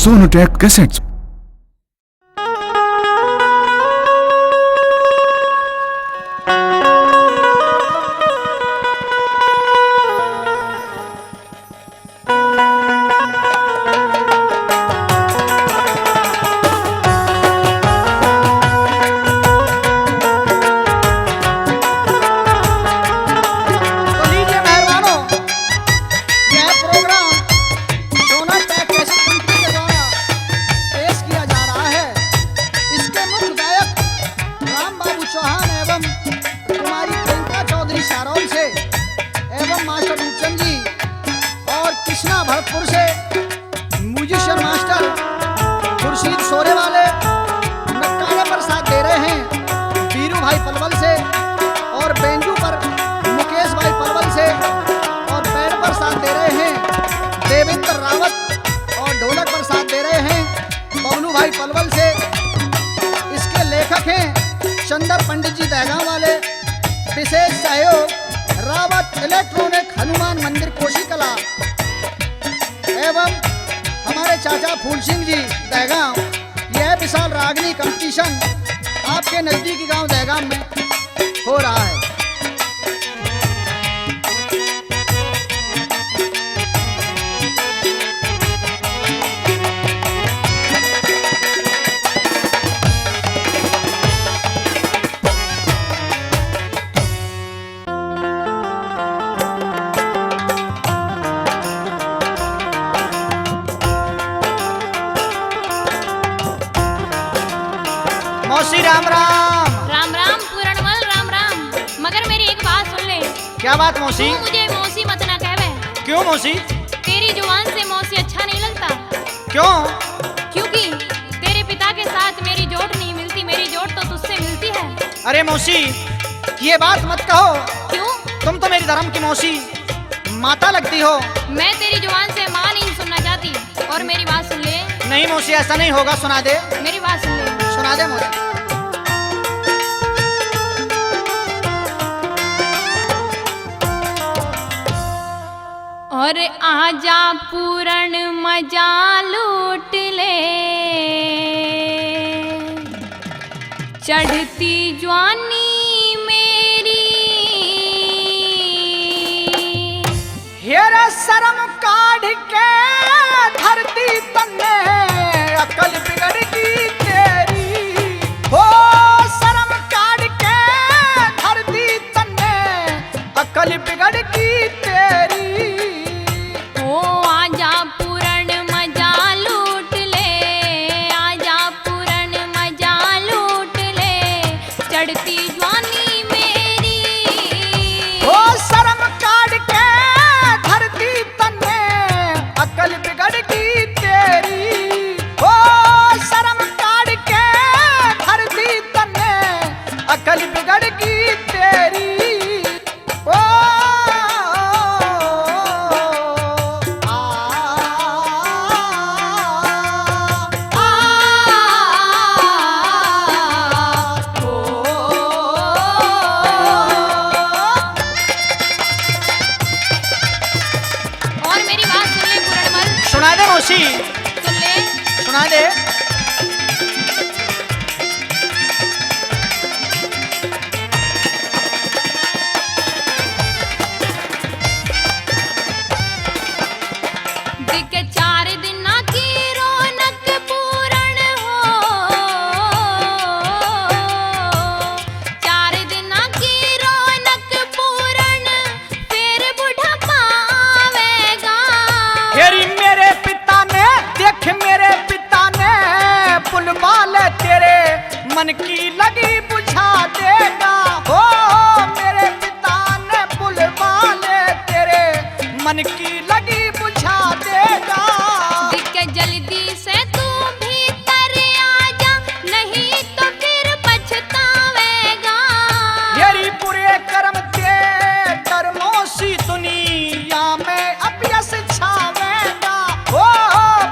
Sonotech cassettes. Bharatpur से musician master Khurshid सोरे वाले नक्कारे पर साथ दे रहे हैं, बीरू भाई पलवल से, और बेंजू पर मुकेश भाई पलवल से, और पैड पर साथ दे रहे हैं देवेंद्र रावत, और ढोलक पर साथ दे रहे हैं बबलू भाई पलवल से। इसके लेखक हैं चंदर पंडित जी दहगांव वाले। विशेष सहयोग रावत इलेक्ट्रॉनिक हनुमान मंदिर कोशी कला एवं हमारे चाचा फूल सिंह जी दहगांव। यह विशाल रागनी कंपटीशन आपके नजदीकी गांव दहगांव में हो रहा है। मौसी राम राम। राम राम पूरणमल, राम राम। मगर मेरी एक बात सुन ले। क्या बात मौसी? तू मुझे मौसी मत ना कहवे। क्यों मौसी? तेरी जुबान से मौसी अच्छा नहीं लगता। क्यों? क्योंकि तेरे पिता के साथ मेरी जोड़ नहीं मिलती, मेरी जोड़ तो तुझसे मिलती है। अरे मौसी ये बात मत कहो। क्यों? तुम तो मेरी धर्म की मौसी माता लगती हो। मैं तेरी जुबान से माँ नहीं सुनना चाहती। और मेरी बात सुन ले। नहीं मौसी ऐसा नहीं होगा, सुना दे। मेरी बात सुन ले। सुना दे मौसी। और आजा पूरण मजा लूट ले, चढ़ती जवानी मेरी। हेरे शर्म काढ़ के धरती तन्ने अकल बिगड़ गई तेरी। हो शर्म काढ़ के धरती तन्ने अकल बिगड़ गई तेरी। आजा पूरण मजा लूट ले, आजा पूरण मजा लूट ले, चढ़ती जवानी मेरी। ओ शर्म काढ़ के धरती तन्ने अकल बिगड़ गई तेरी। ओ शर्म काढ़ के धरती तन्ने अकल बिगड़ गई तेरी। ओ सुना दे मौसी। सुन ले। सुना दे। दिख 4 दिन की रौनक पूरण हो, 4 दिन की रौनक पूरण, फिर बुढ़ा पावेगा। तेरी मेरे पिता ने देख, मेरे पिता ने पुलवा ले तेरे मन की लगी बुझा देगा। हो मेरे पिता ने पुलवा ले तेरे मन की लगी बुझा देगा। दिख जल्दी से तू भीतर आजा, नहीं तो फिर पछतावेगा। तेरी बुरे कर्म के कर्मों सी दुनिया में अपयश छावेगा। ओ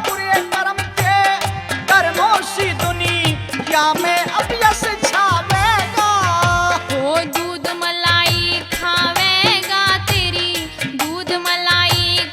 बुरे कर्म के कर्मों सी दुनिया में अपयश छावेगा। ओ दूध मलाई खावेगा तेरी, दूध मलाई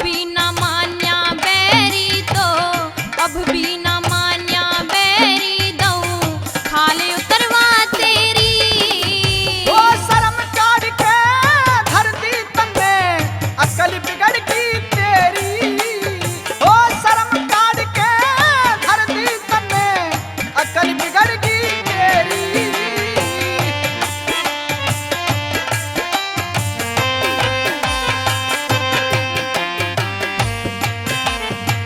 भी न मान्या बैरी तो अब भी न मान्या बैरी दऊं खाले उतरवा तेरी। ओ शर्म काढ़ के धर दी तन्ने अकल बिगड़ गई तेरी। ओ शर्म काढ़ के धर दी तन्ने अकल बिगड़ गई तेरी।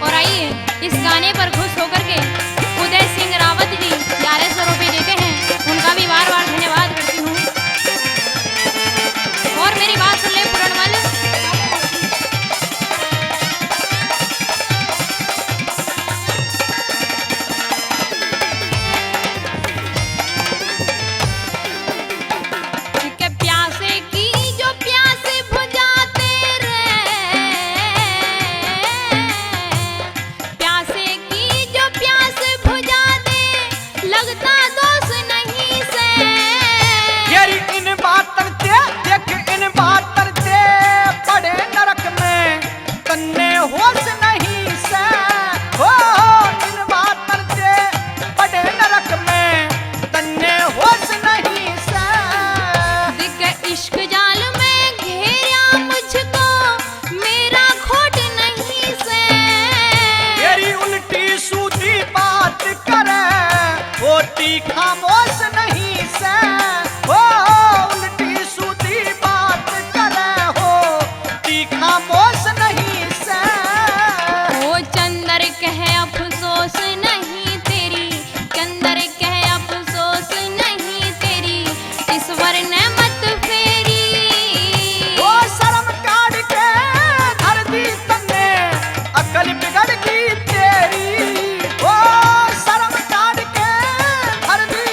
और आइए इस गाने पर खुश होकर के उदय सिंह रावत जी 1100 रुपये देते हैं, उनका भी बार बार धन्यवाद करती हूँ। और मेरी बात सुन ले पूरणमल। कि प्यासे की जो प्यास बुझाते रे, प्यासे की जो प्यास बुझा दे लगता दोष नहीं से। यारी इन बातन ते देख इन बातन ते पड़े नरक में तन्ने होश नहीं से। हो इन बातन ते पड़े नरक में तन्ने होश नहीं से। दिग इश्क जाल में घेरा मुझको मेरा खोट नहीं से। तेरी उल्टी सूदी बात करे होती खामोश नहीं से। हो उल्टी सूदी बात करे होती खामोश नहीं से। ओ चंदर कहे अफसोस नहीं तेरी, चंदर कहे अफसोस नहीं तेरी, ईश्वर ने मत फेरी। ओ शर्म काढ़ के धर दी तन्ने अकल बिगड़ गई तेरी। ओ शर्म काढ़ के धर दी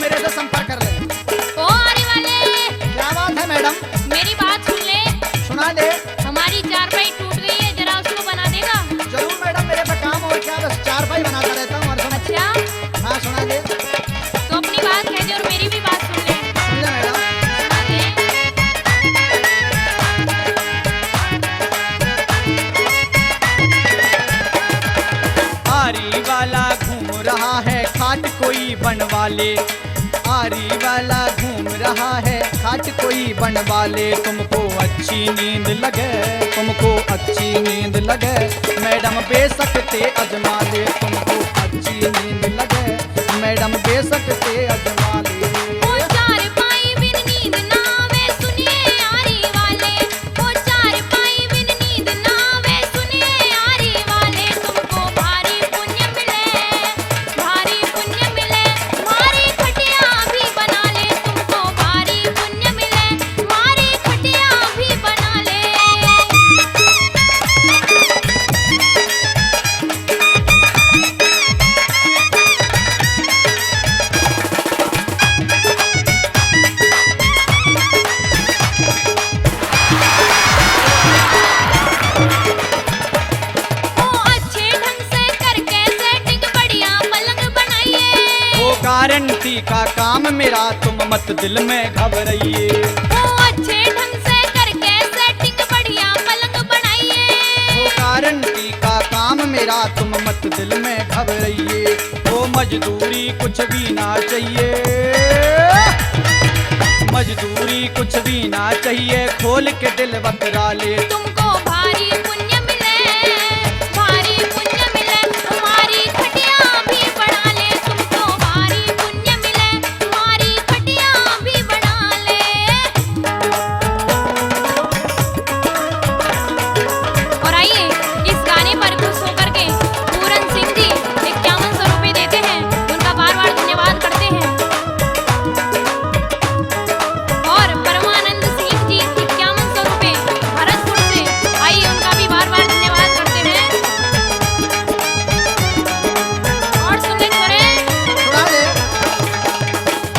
मेरे से संपर्क कर ले। ओ आरी वाले, क्या बात है मैडम? मेरी बात सुन ले। सुना दे। हमारी चारपाई टूट गई है, जरा उसको बना देगा? जरूर मैडम, मेरे पे काम और क्या, बस चारपाई बनाता रहता हूँ हर समय। अच्छा, हाँ सुना दे। तो अपनी बात कह दे और मेरी भी बात सुन ले। सुन ले मैडम। सुना दे। आरी वाला घूम रहा है खाट कोई बनवा ले। आरी वाला घूम रहा है खाट कोई बनवा ले। तुमको अच्छी नींद लगे, तुमको अच्छी नींद लगे, मैडम बेसकते अजमा ले। तुमको अच्छी नींद लगे, मैडम बेसकते अजमा ले। ओ चारपाई बिन नींद ना आवे, सुनिए आरी वाले। ओ चारपाई बिन नींद ना आवे, सुनिए आरी वाले। तुमको भारी पुण्य मिले, भारी पुण्य मिले, भारी खटिया भी बना ले। तुमको भारी पुण्य मिले, भारी खटिया भी बना ले। ओ अच्छे ढंग से करके सेटिंग बढ़िया पलंग बनाइए। वो गारंटी का काम मेरा, तुम मत दिल में घबराइए। ओ अच्छे ढंग से करके सेटिंग बढ़िया पलंग बनाइए। वो गारंटी का काम मेरा, तुम मत दिल में घबराइए। वो मजदूरी कुछ भी ना चाहिए, मजदूरी कुछ भी ना चाहिए, खोल के दिल बतरा ले। तुमको भारी पुण्य मिले, भारी पुण्य मिले, तुम्हारी खटिया भी बना ले। तुमको भारी पुण्य मिले, तुम्हारी खटिया भी बना ले। और आइए इस गाने पर खुश होकर के पूरन सिंह जी 5100 रुपये देते हैं, उनका बार बार धन्यवाद करते हैं। और परमानंद सिंह जी 5100 रुपये भरतपुर से, आइए उनका भी बार बार धन्यवाद करते हैं। और सुनने छोरे, सुना दे।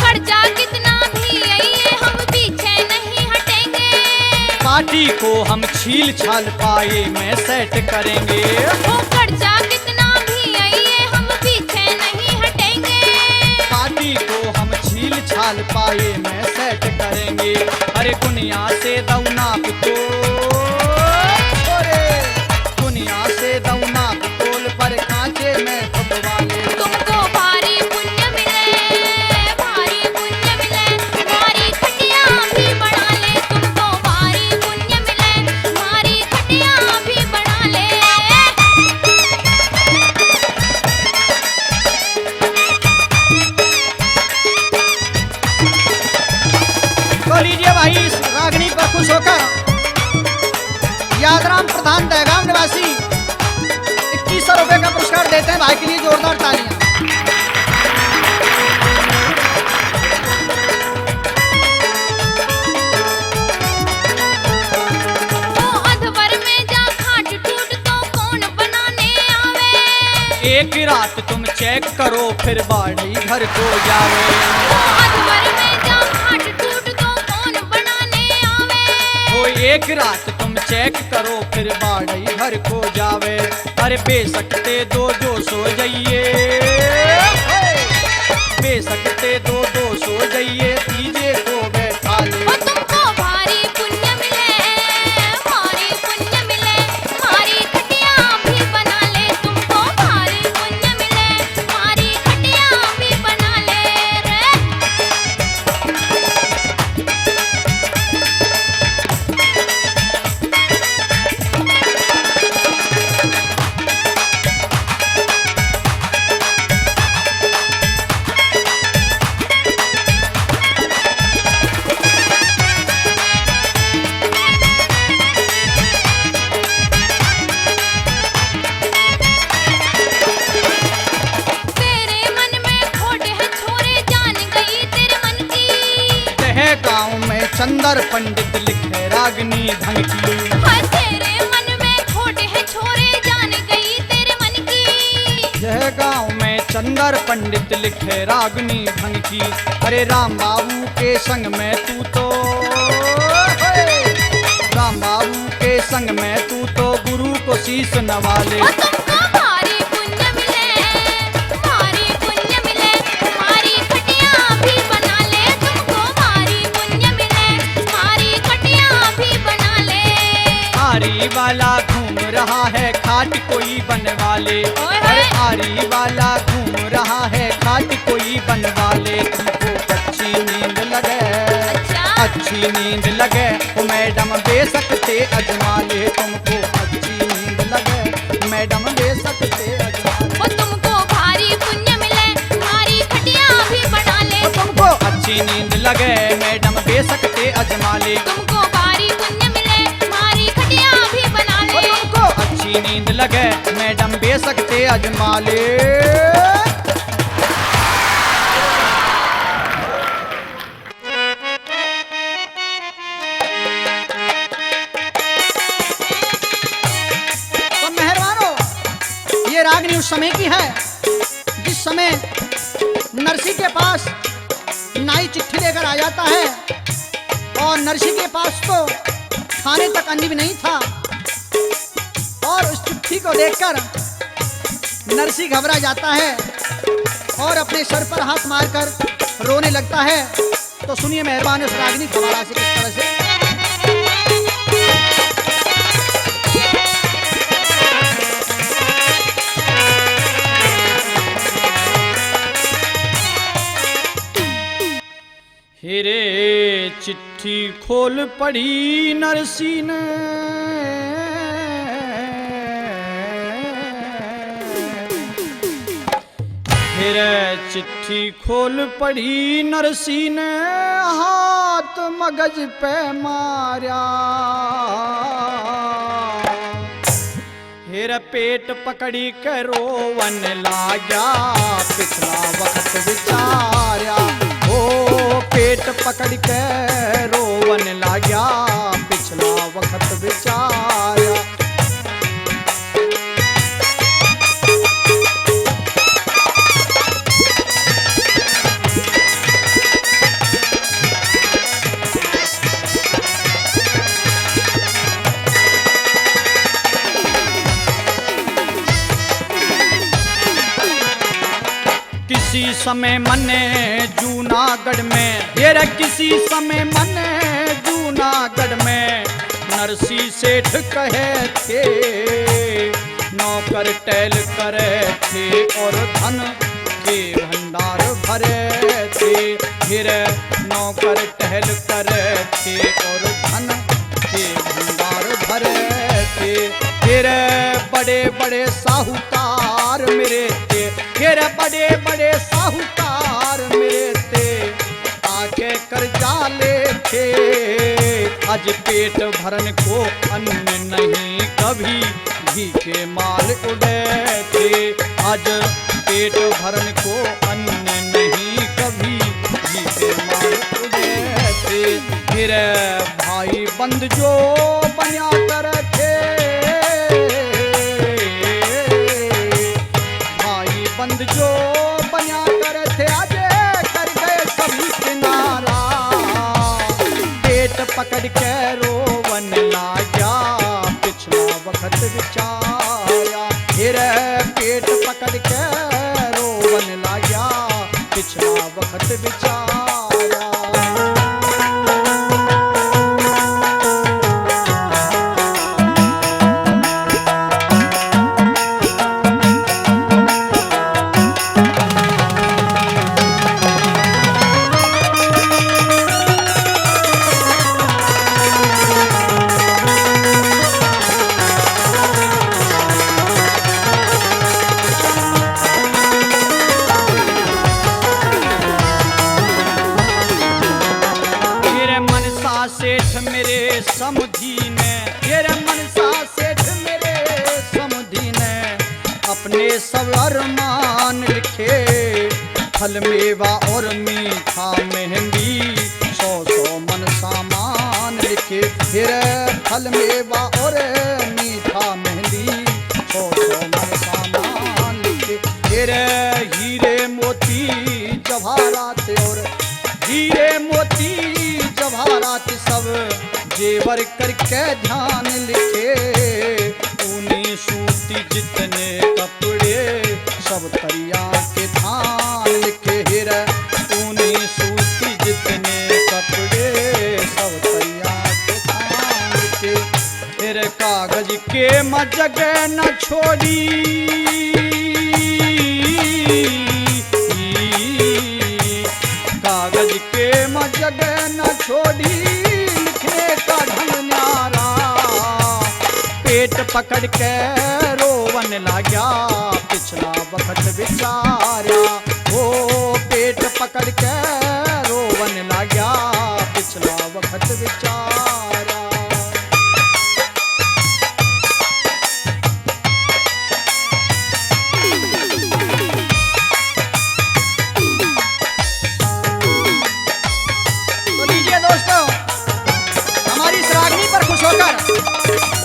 खर्चा कितना भी आइए हम पीछे नहीं हटेंगे। पार्टी को हम छील छाल पाए में सेट करेंगे। ओ खर्चा कितना भी आइए हम पीछे नहीं हटेंगे। पार्टी को हम छील छाल पाए में सेट करेंगे। अरे दुनिया से दौना तो, अरे दुनिया से दौना तोल पर कांचे में फुटवा ले। तुमको भारी पुण्य मिले, भारी पुण्य मिले, भारी खटिया भी बना ले। तुमको भारी पुण्य मिले, भारी खटिया भी बना ले। तो लीजिए भाई इस रागनी पर खुश होकर यादराम प्रधान दहगाम निवासी 2100 रुपए का पुरस्कार देते हैं भाई के लिए, जोरदार तालियां। ओ अधवर में जा खाट टूट तो कौन बनाने आवे। एक रात तुम चेक करो फिर बाड़ी घर को जावे। ओ अधवर में जा खाट टूट तो कौन बनाने आवे। वो एक रात तुम चेक करो फिर बाड़ी घर को जावे। अरे बेसकते दो जो सो जाइए, बेसकते दो सो जाइए, तीजे को बैठा ले। ओ तुमको भारी पुण्य मिले, भारी पुण्य मिले, भारी खटिया भी बना ले। तुमको भारी पुण्य मिले, भारी खटिया भी बना ले रे। चंदर पंडित लिखे रागनी धन की। हाय तेरे मन में खोट है छोरे, जान गई तेरे मन की। यह गांव में चंदर पंडित लिखे रागनी भंग की। अरे राम बाबू के संग में तू तो, राम बाबू के संग में तू तो गुरु को शीश नवाले। और तुमको भारी पुण्य मिले, भारी पुण्य मिले, भारी खटिया भी बना ले। तुमको भारी पुण्य मिले, भारी खटिया भी बना ले। आरी वाला घूम रहा है खाट कोई बनवा ले। ओए अरे होए। आरी वाला घूम रहा है खाट कोई बनवा ले। तुमको अच्छी नींद लगे, अच्छा। अच्छी नींद लगे तो मैडम बेशक से अजमा ले। तुमको अच्छी नींद लगे मैडम बेशक से अजमा ले। और तुमको भारी पुण्य मिले, भारी खटिया भी बना ले। तुमको अच्छी नींद लगे मैडम बेशक से अजमा ले। तुमको भारी पुण्य मिले, भारी खटिया भी बना ले। तुमको अच्छी नींद लगे मैडम बेशक से अजमा ले। तो मेहरबानों, ये रागनी उस समय की है जिस समय नरसी के पास नाई चिट्ठी लेकर आ जाता है और नरसी के पास तो खाने तक अन्न भी नहीं था और उस चिट्ठी को देखकर नरसी घबरा जाता है और अपने सर पर हाथ मारकर रोने लगता है। तो सुनिए मेहरबान उस रागनी फवारा से किस तरह से। हिरे चिट्ठी खोल पड़ी नरसी ने, हिरे चिट्ठी खोल पड़ी नरसी ने, हाथ मगज पे मारा। हिरे पेट पकड़ी के रोवन लाग्या, पिछला वक्त विचारा। ओ पेट पकड़ के रोवन लाग्या, पिछला वक्त विचारा। किसी समय मने जूनागढ़ में, हेरा किसी समय मने जूनागढ़ में नरसी सेठ कहे थे, नौकर टहल करे थे और धन के भंडार भरे थे। फिर नौकर टहल करे थे और धन के भंडार भरे थे। फिर बड़े बड़े साहूकार मेरे थे, फिर बड़े बड़े साहूकार मेरे थे, आके कर्जा ले थे। आज पेट भरन को अन्न नहीं, कभी घी के माल उड़े थे। आज पेट भरन को अन्न नहीं, कभी घी के माल उड़े थे। फिर भाई बंद जो बना कर थे, भाई बंद जो बना कर थे, आज कर गए सभी किनारा। पेट पकड़ के रोवन लाग्या, पिछला वक्त विचारा। फिर पेट पकड़ के रोवन लाग्या, पिछला वक्त विचारा। सेठ मेरे समधी ने, तेरे मनसा सेठ मेरे समधी ने, अपने सब अरमान लिखे, फल मेवा और मीठा मेहंदी, 100 मन सामान लिखे। फिर फल मेवा और मीठा मेहंदी, 100 मन सामान लिखे। फिर और हीरे मोती जवाहरात सब जेवर करके ध्यान लिखे। ऊनी सूती जितने कपड़े सब तरिया के धान लिखे। हीरे ऊनी सूती जितने कपड़े सब तरिया के धान लिखे। हीरे कागज के जगह न छोड़ी, कागज के जगह न छोड़ी, लिखने का ढंग न्यारा। पेट पकड़ के रोवन लाग्या पिछला वक्त विचारा। ओ पेट पकड़ के रोवन लाग्या पिछला वक्त विचारा।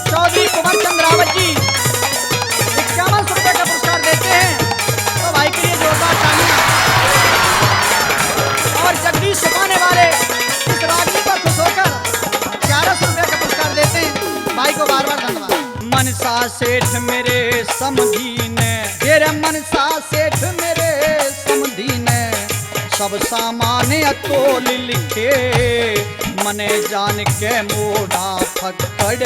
चौधरी कुमार चंद्र रावत जी 51 रुपए का पुरस्कार देते हैं, तो भाई के लिए जोरदार तालियां। और जगदीश सुखाने वाले इस रागनी पर खुश होकर 1100 रुपए का पुरस्कार देते हैं, भाई को बार बार धन्यवाद। मनसा सेठ मेरे समधी ने, तेरे मनसा सेठ मेरे समधी ने सब सामान अतोल लिखे। मने जान के मोड़ा फक्कड़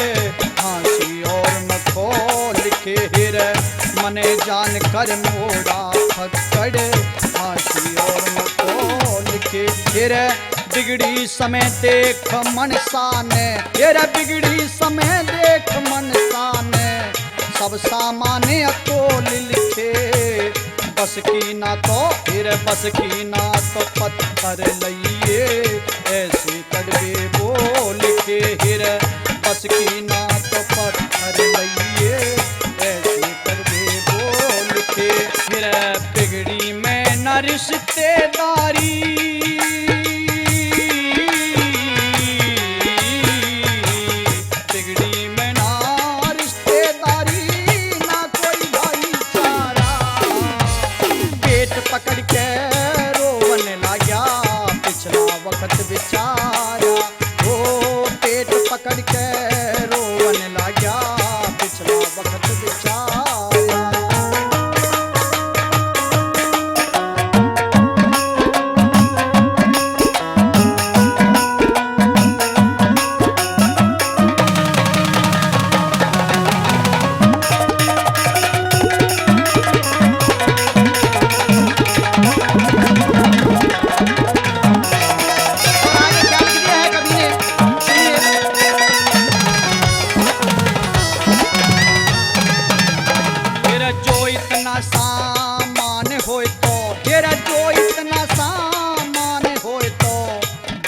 फांसी और मखोल लिखे। हीरे मने जान कर मोड़ा फक्कड़ फांसी और मखोल लिखे। हीरे बिगड़ी समय देख मनसा ने, हीरे बिगड़ी समय देख मनसा ने सब सामान अतोल लिखे। बस की ना तो फिर बस की ना तो पत्थर लइए ऐसे कड़वे बोल के। हिर बस की ना तो पत्थर लइए ऐसे कड़वे बोल के। हिर बिगड़ी में न रिश्तेदारी, बिगड़ी में ना रिश्तेदारी, ना कोई भाईचारा। पेट पकड़ के रोवन लाग्या पिछला वक्त विचारा। ओ पेट पकड़ के रोवन लाग्या पिछला वक्त विचारा।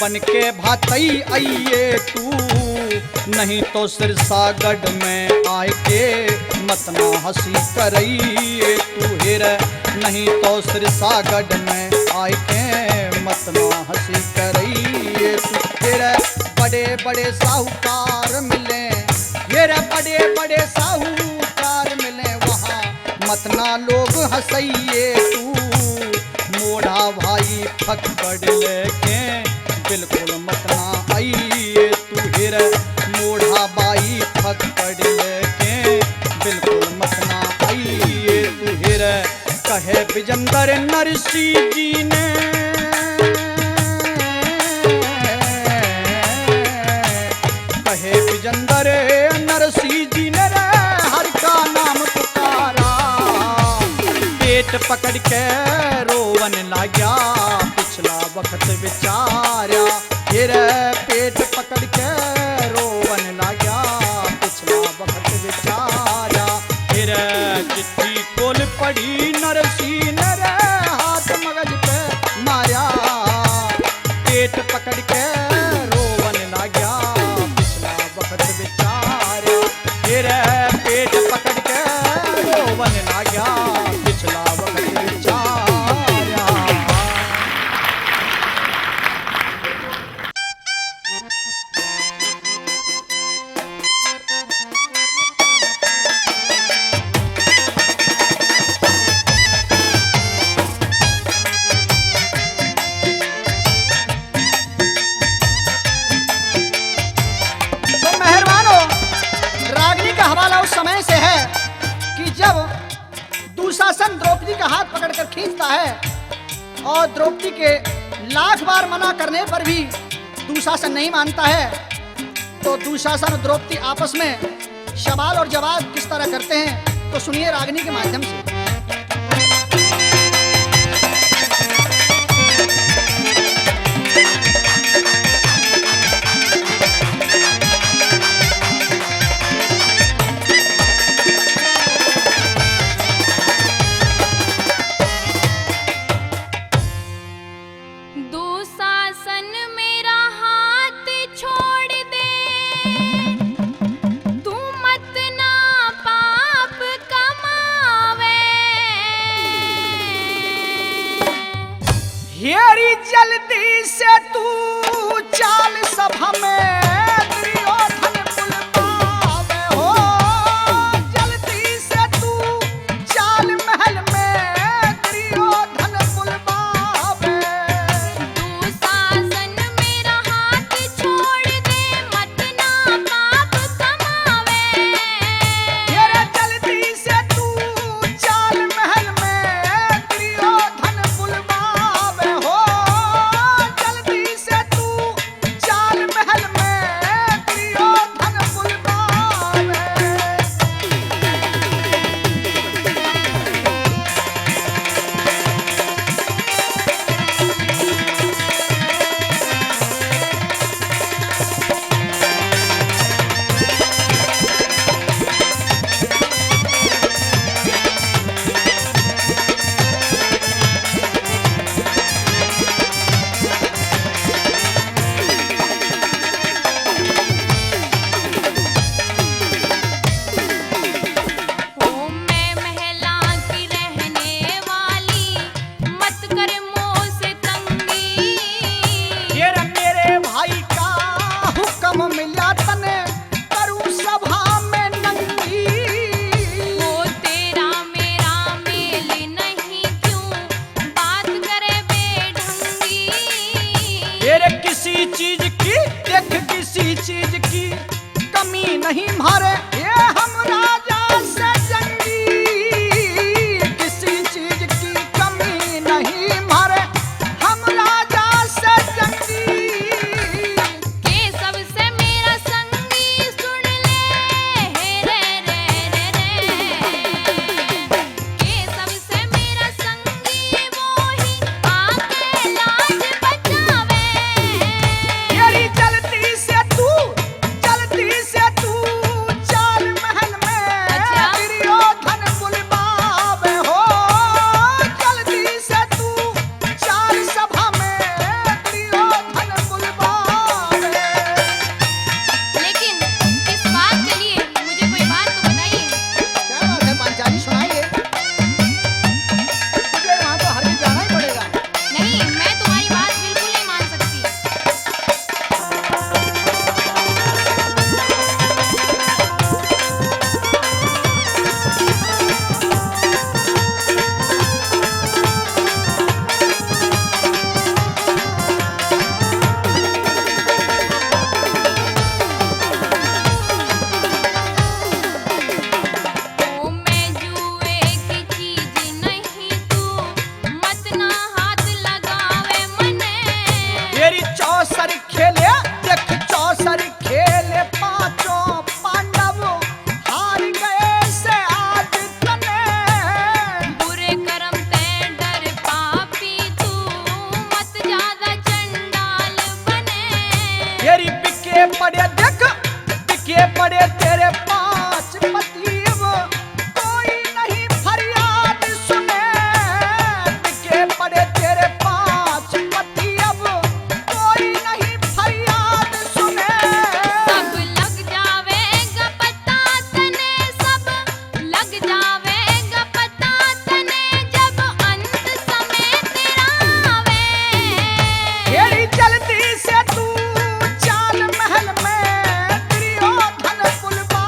बन के भातई आइए तू, नहीं तो सिरसागढ़ में आए के मतना हंसी करइए तू। हिर नहीं तो सिरसागढ़ में आए के मतना हंसी करइए तू। हिर बड़े बड़े साहूकार मिले, हिर बड़े बड़े साहूकार मिले वहाँ मतना लोग हंसइए तू। मोढ़ा भाई फक्कड़ लेके बिल्कुल मतना आइए तू। हिर मोढ़ा बाई फक्कड़ लेके बिल्कुल मतना आइए तू। हिर कहे विजंदर नरसी जी ने, कहे विजंदर नरसी जी ने रे हर का नाम पुकारा। पेट पकड़ के रोवन लाग्या पिछला वक्त विचारा। हिर पेट पकड़ के रोवन लाग्या पिछला वक्त विचारा। हिर चिट्ठी कोल पड़ी नरसी ने रे हाथ मगज पे मारा। पेट पकड़ के रोवन लाग्या पिछला वक्त विचारा। हिर पेट पकड़ के रोवन लाग्या पिछला वक्त विचारा। खींचता है और द्रौपदी के लाख बार मना करने पर भी दुशासन नहीं मानता है। तो दुशासन और द्रौपदी आपस में सवाल और जवाब किस तरह करते हैं, तो सुनिए रागिनी के माध्यम से। दुशासन मेरा हाथ छोड़ दे, तू मत ना पाप कमावे। हेरी जल्दी से तू चाल सभा में दुर्योधन बुलवावे हो, जल्दी से तू चाल महल में दुर्योधन बुलवावे। दुशासन मेरा हाथ छोड़ दे, मत ना पाप कमावे। हेरे जल्दी से तू चाल महल में दुर्योधन बुलवावे हो, जल्दी से तू चाल महल में दुर्योधन बुलवावे। ओ मैं महला की रहने वाली, मत कर मोह से तंगी। ये रे मेरे भाई का हुक्म मिला तने करूं सभा में नंगी। वो तेरा मेरा मेल नहीं, क्यों बात करे बेढंगी। ये रे किसी चीज की देख किसी चीज की कमी नहीं मारे, ये हम राजा से जंगी। किसी चीज की कमी नहीं मारे, हम राजा से जंगी। के सबसे मेरा संगी सुन ले, हे रे रे रे रे। के सबसे मेरा संगी वो ही आके लाज बचावे। येरी जल्दी से तू चाल महल में अच्छा। दुर्योधन बुलवावे हो, जल्दी से तू चाल सभा में दुर्योधन बुलवावे। लेकिन इस बात के लिए मुझे कोई बात तो बताइए। क्या बात है पांचाली, सुनाइए। मुझे वहाँ तो हर जाना ही पड़ेगा। नहीं, मैं तुम्हारी बात बिल्कुल नहीं मान सकती। ओ मैं जुए की चीज नहीं, तू मत ना हाथ लगावे मने। येरी चौसर खेले देख चौसर खेले पांचों पांडव हार गए से आज तने। बुरे कर्म ते डर पापी, तू मत ज्यादा चंडाल बने। येरी बिके पड़े देख बिके पड़े तेरे पांच पतिव, कोई नहीं फरियाद सुने। बिके पड़े तेरे पांच पतिव, कोई नहीं फरियाद सुने। सब लग जावेगा पता तने, सब लग जावेगा पता तने, जब अंत समय तेरा आवे। येरी जल्दी से तू चाल महल में दुर्योधन बुलवा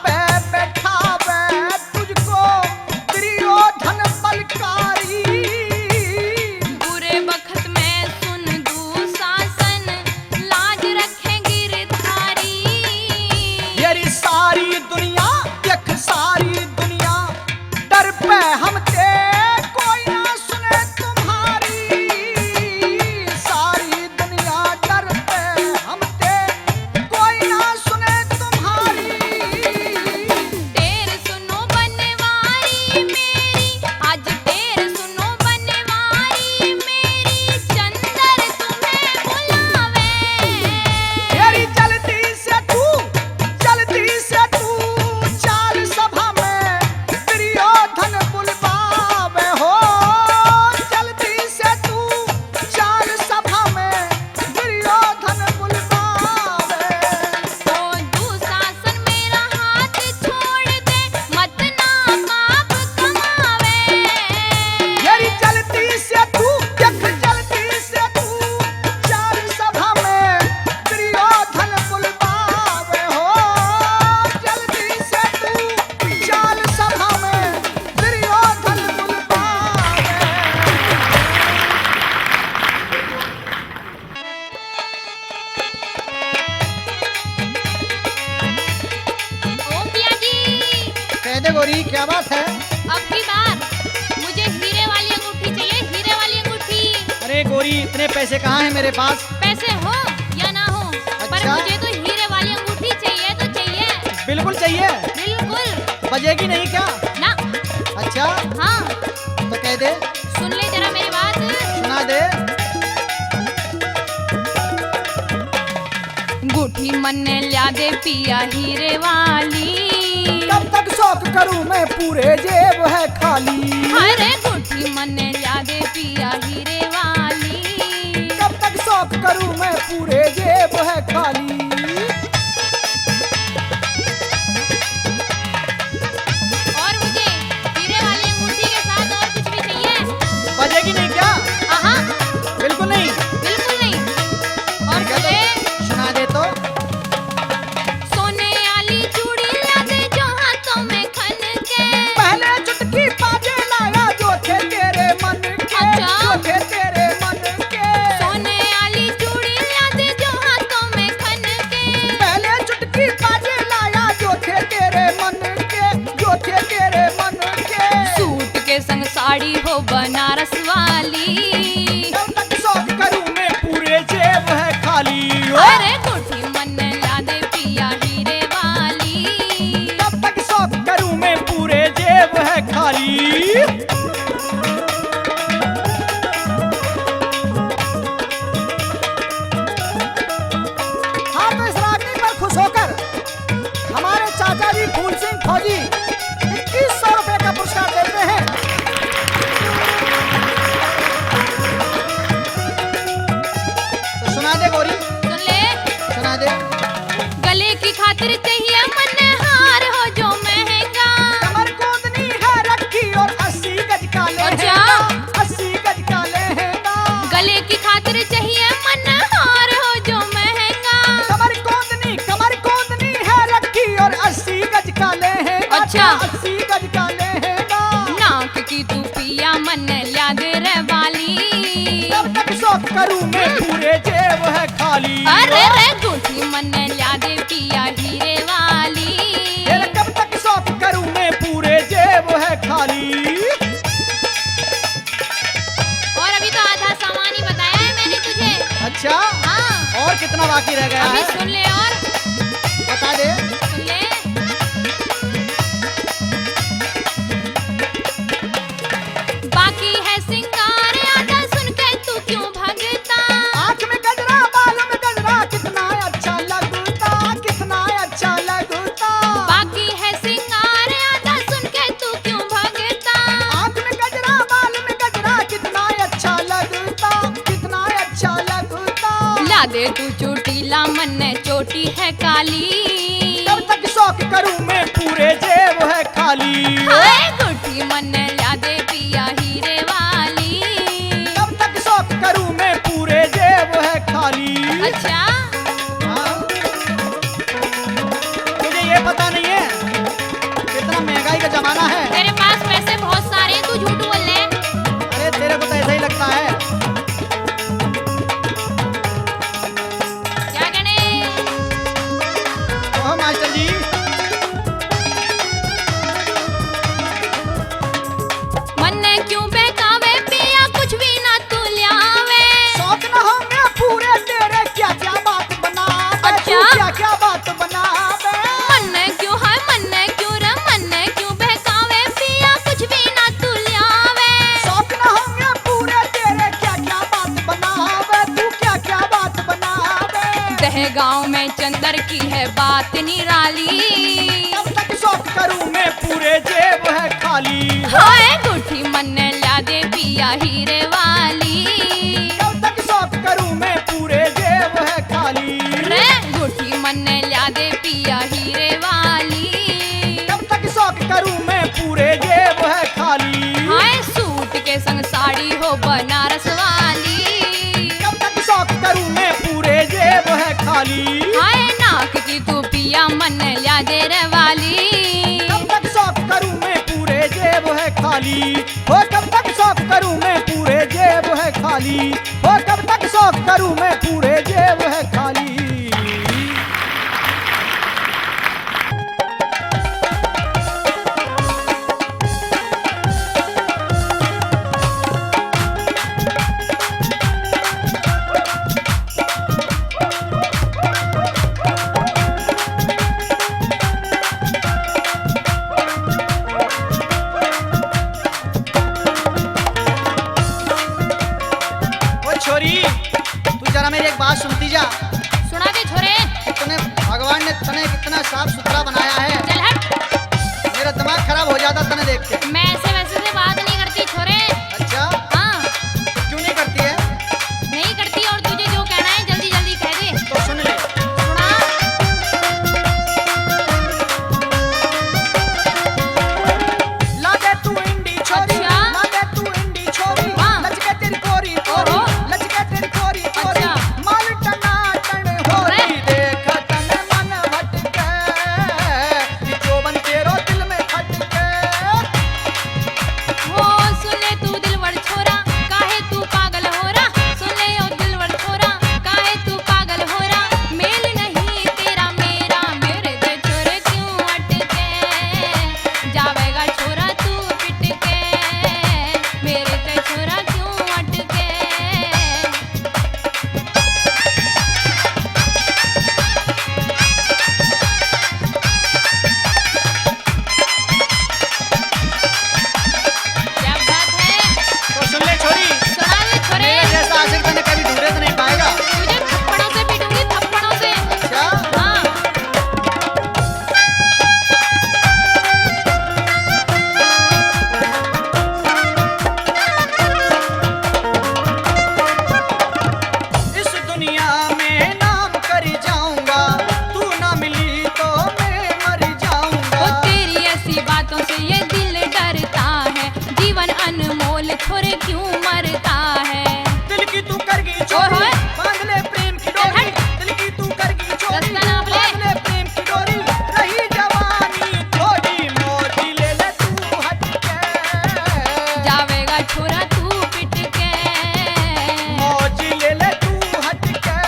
पे बैठावे तुझको दुर्योधन बलकारी। बुरे वक्त में सुन दुशासन, लाज रखे गिरधारी। येरी सारी दुनिया देख सारी दुनिया डर पे हम ते कोई ना सुने तुम्हारी। सारी दुनिया डर पे हम ते कोई ना सुने तुम्हारी। ढेर सुनो बनवारी मेरी, आज ढेर सुनो बनवारी मेरी, चंदर तुम्हें बुलावे। तेरी जल्दी से तू चाल सभा में दुर्योधन बुलवावे हो। जल्दी से तू चाल सभा में दुर्योधन बुलवावे। ओ दुशासन मेरा हाथ छोड़ दे, मत ना पाप कमावे। तेरी जल्दी से तू चाल सभा में दुर्योधन बुलवावे हो। जल्दी से तू चाल सभा में दुर्योधन बुलवावे। ओ पिया जी, कह दे गोरी क्या बात है? अब की बार मुझे हीरे वाली अंगूठी चाहिए, हीरे वाली अंगूठी। अरे गोरी इतने पैसे कहाँ हैं मेरे पास? पैसे हो या ना हो, पर अच्छा। मुझे तो हीरे वाली अंगूठी चाहिए तो चाहिए। बिल्कुल चाहिए। बिल्कुल। बजेगी नहीं क्या? ना। अच्छा हाँ, तो कह दे, सुन ले जरा मेरी बात। सुना दे। अंगूठी मन ने ल्या दे पिया हीरे वाली। कब तक शौक करूं मैं पूरे जेब है खाली। अरे अंगूठी मन ने ल्या दे पिया हीरे वाली। कब तक शौक करूं मैं पूरे जेब है खाली। और मुझे हीरे वाली अंगूठी के साथ और कुछ भी चाहिए। बजेगी नहीं क्या? हाँ, बिल्कुल नहीं। बिल्कुल नहीं। और ठीक है मुझे तो सुना दे तो। सोने वाली चूड़ी ला दे जो हाथों में खन के। पहले चुटकी बाजे लाया जो थे तेरे मन के। अच्छा। जो थे तेरे मन के। सोने वाली चूड़ी ला दे जो हाथों में खन के। पहले चुटकी बाजे लाया जो थे तेरे मन के। जो थे तेरे मन के। सूट के संग साड़ी हो बनारस वाली। कब तक शौक करूं मैं पूरे जेब है खाली। ओ! अरे अंगूठी मन ने ला दे पिया हीरे वाली। कब तक शौक करूं मैं पूरे जेब है खाली। हाँ तो इस रागनी पर खुश होकर हमारे चाचा जी फूल सिंह फौजी 2100 रुपए का पुरस्कार देते हैं। तो सुना दे गोरी, सुन ले, सुना दे। गले की खातिर चाहिए मन हार हो जो महंगा। कमर कोदनी है रखी और 80 गज का अच्छा। लहंगा। 80 गज का लहंगा। गले की खातिर चाहिए मन हार हो जो महंगा। कमर कोदनी है रखी और 80 गज का लहंगा। अच्छा। 80 गज का लहंगा। नाक की तू पिया मन ल्या दे रे वाली। कब तक शौक करूं मैं पूरे जेब है खाली। अरे रे अंगूठी मन ल्या दे पिया हीरे वाली। तेरे कब तक शौक करूं मैं पूरे जेब है खाली। और अभी तो आधा सामान ही बताया है मैंने तुझे। अच्छा हाँ, और कितना बाकी रह गया अभी है? सुन ले और बता दे। सुन ले। बाकी है सिंगार आधा सुन के तू क्यों भगता। आँख में गजरा बाल में गजरा कितना अच्छा लगता। कितना अच्छा लगता। बाकी है सिंगार आधा सुन के तू क्यों भगता। आँख में गजरा बाल में गजरा कितना अच्छा लगता। कितना अच्छा लगता। ला दे तू चोटीला मन चोटी है काली। कब तक शौक करूं मैं पूरे जेब है खाली। हाय गुठी मन ला दे पिया हीरे वाली। कब तक शौक करूं मैं पूरे जेब है खाली। अच्छा, हाँ। तुझे ये पता नहीं है कहे गांव में चंदर की है बात निराली। कब तक शौक करूं मैं पूरे जेब है खाली। हाय गुठी मन ला दे पिया हीरे वाली। कब तक शौक करूं मैं पूरे जेब है खाली। रे गुठी मन ला दे पिया हीरे वाली। कब तक शौक करूं मैं पूरे जेब है खाली। हाय सूट के संग साड़ी हो बनारस वाली। कब तक शौक करूं मैं पूरे जेब है खाली। हाय नाक की तू पिया मन ला दे रे वाली। कब तक शौक करूं मैं पूरे जेब है खाली। हो कब तक शौक करूं मैं पूरे जेब है खाली। हो कब तक शौक करूं मैं पूरे जेब है खाली। छोरी तू जरा मेरी एक बात सुनती जा। सुना दे छोरे। तूने भगवान ने तने कितना साफ सुथरा बनाया है। चल हट। मेरा दिमाग खराब हो जाता तने देख के। मैं ऐसे वैसे से बात नहीं करती छोरे। अच्छा हाँ तो क्यों नहीं करती है? नहीं करती और तुझे जो कहना है जल्दी जल्दी कह दे। तो सुन ले। सुना। ला दे तू इंडी छोरी। अच्छा। ला दे तू इंडी छोरी। हाँ। लचके तेरी कोरी कोरी। ओहो। लचके तेरी कोरी कोरी। अच्छा। माल टना टन हो अरे। रही देख तने मन भटके। कि जोबन तेरो दिल में खटके। हो सुन ले तू दिलवर छोरा काहे तू पागल हो रहा। सुन ले ओ दिलवर छोरा काहे तू पागल हो रहा। मेल नहीं तेरा मेरा मेरे दे छोरे क्यों अटके। जावेगा छोरा तू पिट के मेरे ते छोरा क्यों अटके। क्या बात है। तो सुन ले छोरी। सुना ले छोरे। मेरे जैसा आशिक तने कभी ढूंढे तो नहीं पाएगा। तुझे थप्पड़ों से पीटूंगी थप्पड़ों से। अच्छा हाँ इस दुनिया में नाम कर जाऊंगा। तू ना मिली तो मैं मर वो जाऊंगा। तेरी ऐसी बातों से ये दिल डरता है। जीवन अनमोल छोरे क्यों मरता है। दिल की तू करगी चोरी। ओए। बांध ले प्रेम की डोरी। दिल की तू करगी चोरी। रास्ता नाप ले। बांध ले प्रेम की डोरी। रही जवानी थोड़ी मोटी ले ले तू हटके। जावेगा छोरा तू पिट के मौज ले ले तू हटके।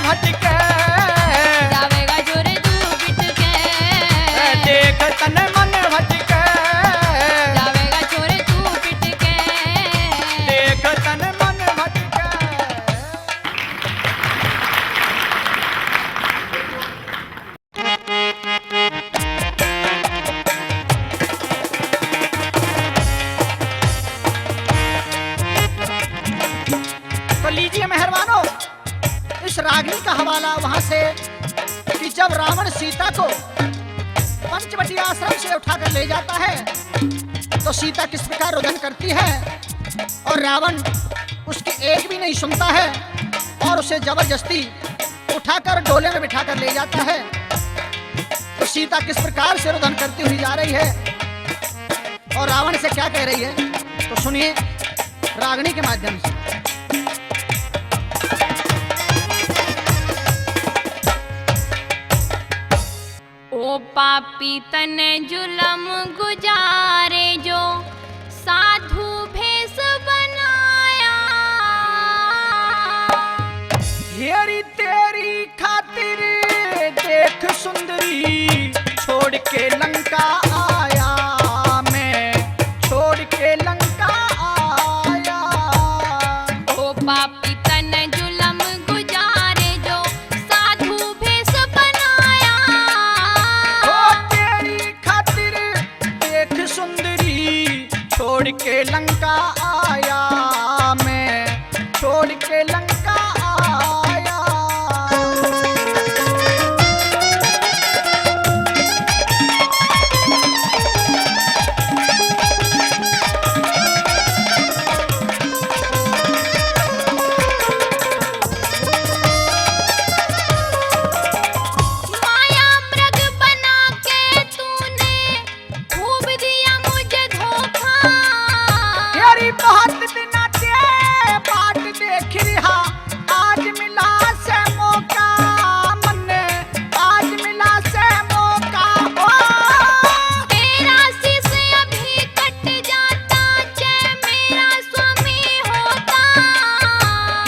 भटके, जावेगा जोरे तू पिट के, देख तन मन भटके, जावेगा जोरे तू पिट के। देख तन मन भटके। तो लीजिए मेहरबानों, इस रागिनी का हवाला वहां से कि जब रावण सीता को पंचवटी आश्रम से उठाकर ले जाता है तो सीता किस प्रकार रुदन करती है और रावण उसकी एक भी नहीं सुनता है और उसे जबरदस्ती उठाकर डोले में बिठाकर ले जाता है। तो सीता किस प्रकार से रुदन करती हुई जा रही है और रावण से क्या कह रही है, तो सुनिए रागिनी के माध्यम से। ओ पापी तने जुलम गुजारे जो साधु भेष बनाया। हेरी तेरी खातिर देख सुंदरी छोड़ के लंका आया मैं, छोड़ के लंका आया। ओ पापी तने जुलम गुजारे जो साधु भेष बनाया। ओ तेरी खातिर देख सुंदरी छोड़ के लंका आया मैं, छोड़ के लंका आया। माया मृग बना के तूने खूब दिया मुझे धोखा। तेरी बहुत दिना ते बाट देख रहा, आज मिला से मौका मन्ने, आज मिला से मौका। ओ तेरा शीश अभी कट जाता जय मेरा स्वामी होता।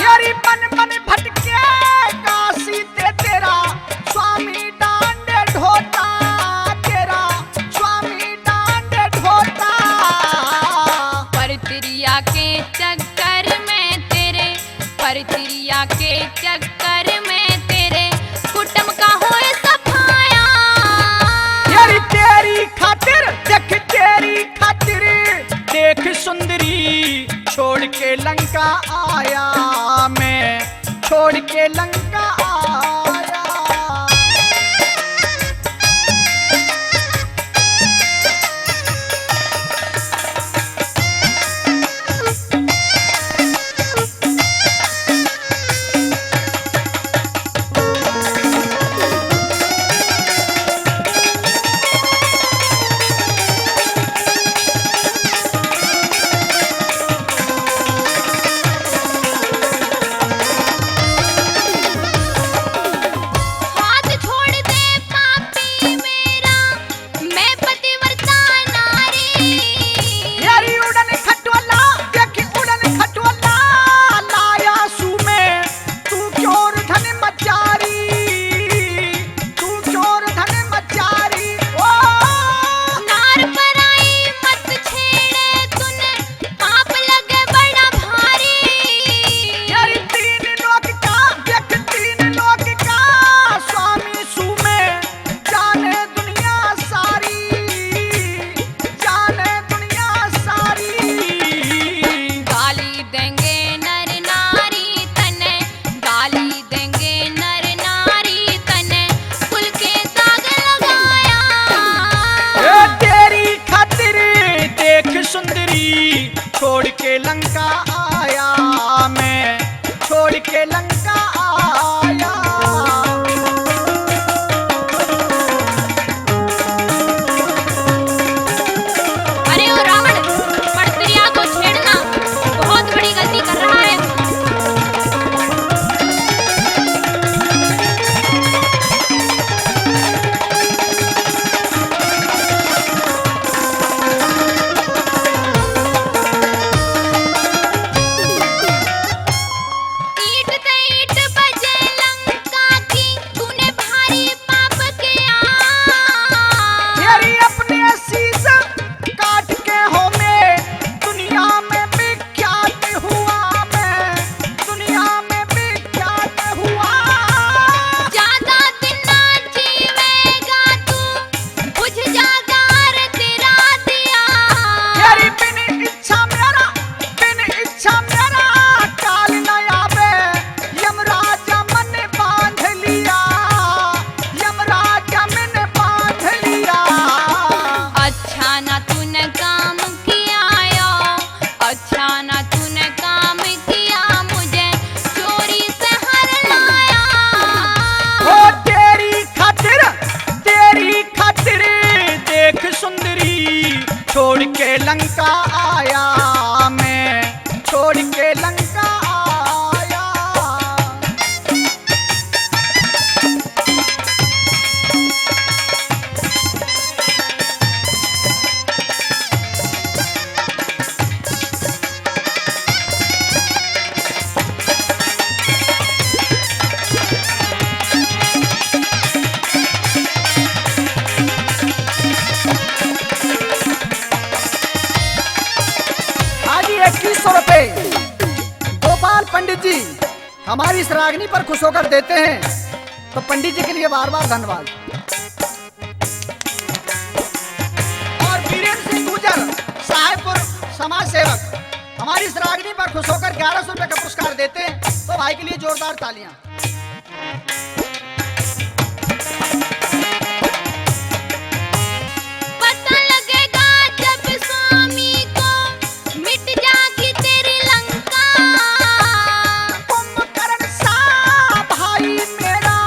तेरी बन बन भटके काशी ते तेरा स्वामी डांडे ढोता, तेरा स्वामी डांडे ढोता। परतिरिया के चक्कर में तेरे, परतिरिया के चक्कर में तेरे कुटुंब का होए सफाया। तेरी खातिर देख, तेरी खातिर देख सुंदरी छोड़ के लंका आया मैं, छोड़ के लंका आया। छोड़ के लंका आया मैं, छोड़ के लंका आया। अरे ओ रावण, परस्त्रिया को छेड़ना बहुत बड़ी गलती कर रहा है। ईट ते ईट बजा हमारी इस रागनी पर खुश होकर देते हैं, तो पंडित जी के लिए बार बार धन्यवाद। और वीरेंद्र सिंह गुजर साहेबपुर समाज सेवक हमारी इस रागनी पर खुश होकर 1100 रुपए का पुरस्कार देते हैं, तो भाई के लिए जोरदार तालियां। पता लगेगा जब स्वामी को मिट जाएगी तेरी लंका। कुंभकर्ण सा भाई मेरा,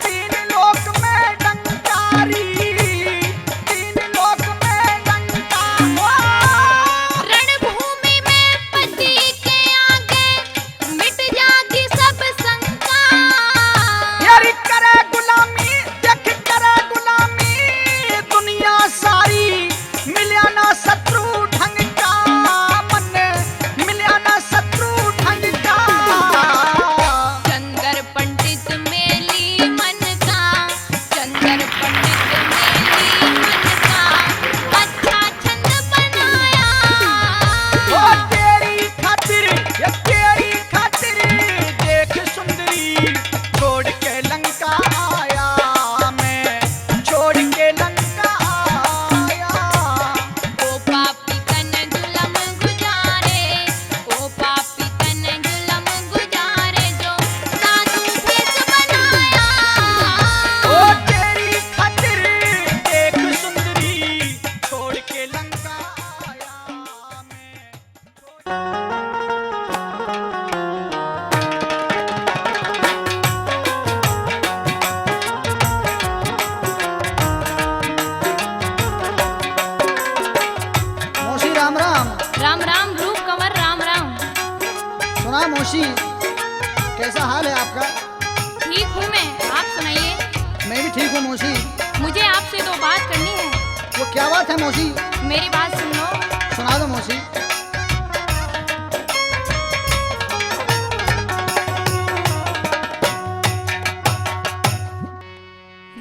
3 लोक में डंकारी, 3 लोक में डंका। रणभूमि में पति के आगे मिट जाएगी सब शंका। यारी करे गुलामी, देख करे गुलामी, दुनिया सारी मिलिया ना शत्रु ढंग का, मन मिलिया ना शत्रु ढंग का। चंदर पंडित मेली मन का, चंदर पंडित मेली मन का, अच्छा छंद बनाया। ओ तेरी खातिर, ये तेरी खातिर, देख सुंदरी छोड़ के लंका आया मैं, छोड़ के लंका आया। ओ पापी तन जुलम गुजारे, ओ पापी तन जुलम गुजारे, जो साधु भेष बनाया। ओ तेरी खातिर, देख सुंदरी छोड़ के लंका आया मैं। मौसी राम राम। राम राम रूप कंवर राम राम। सुना मौसी, कैसा हाल है आपका? ठीक हूँ मैं, आप सुनाइए। मैं भी ठीक हूँ मौसी। मुझे आपसे 2 बात करनी है। वो क्या बात है मौसी? मेरी बात सुन लो। सुना दो मौसी।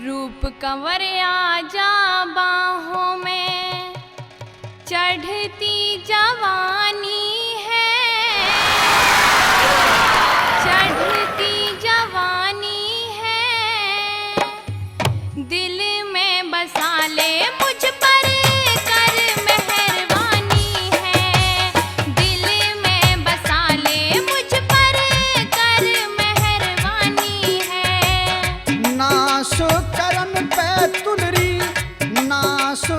रूप कंवर आजा बाहों में, चढ़ती जवानी है, चढ़ती जवानी है, दिल में बसा ले मुझ पर कर मेहरबानी है, दिल में बसा ले मुझ पर कर मेहरबानी है। नासो करन पे तुलरी, नासो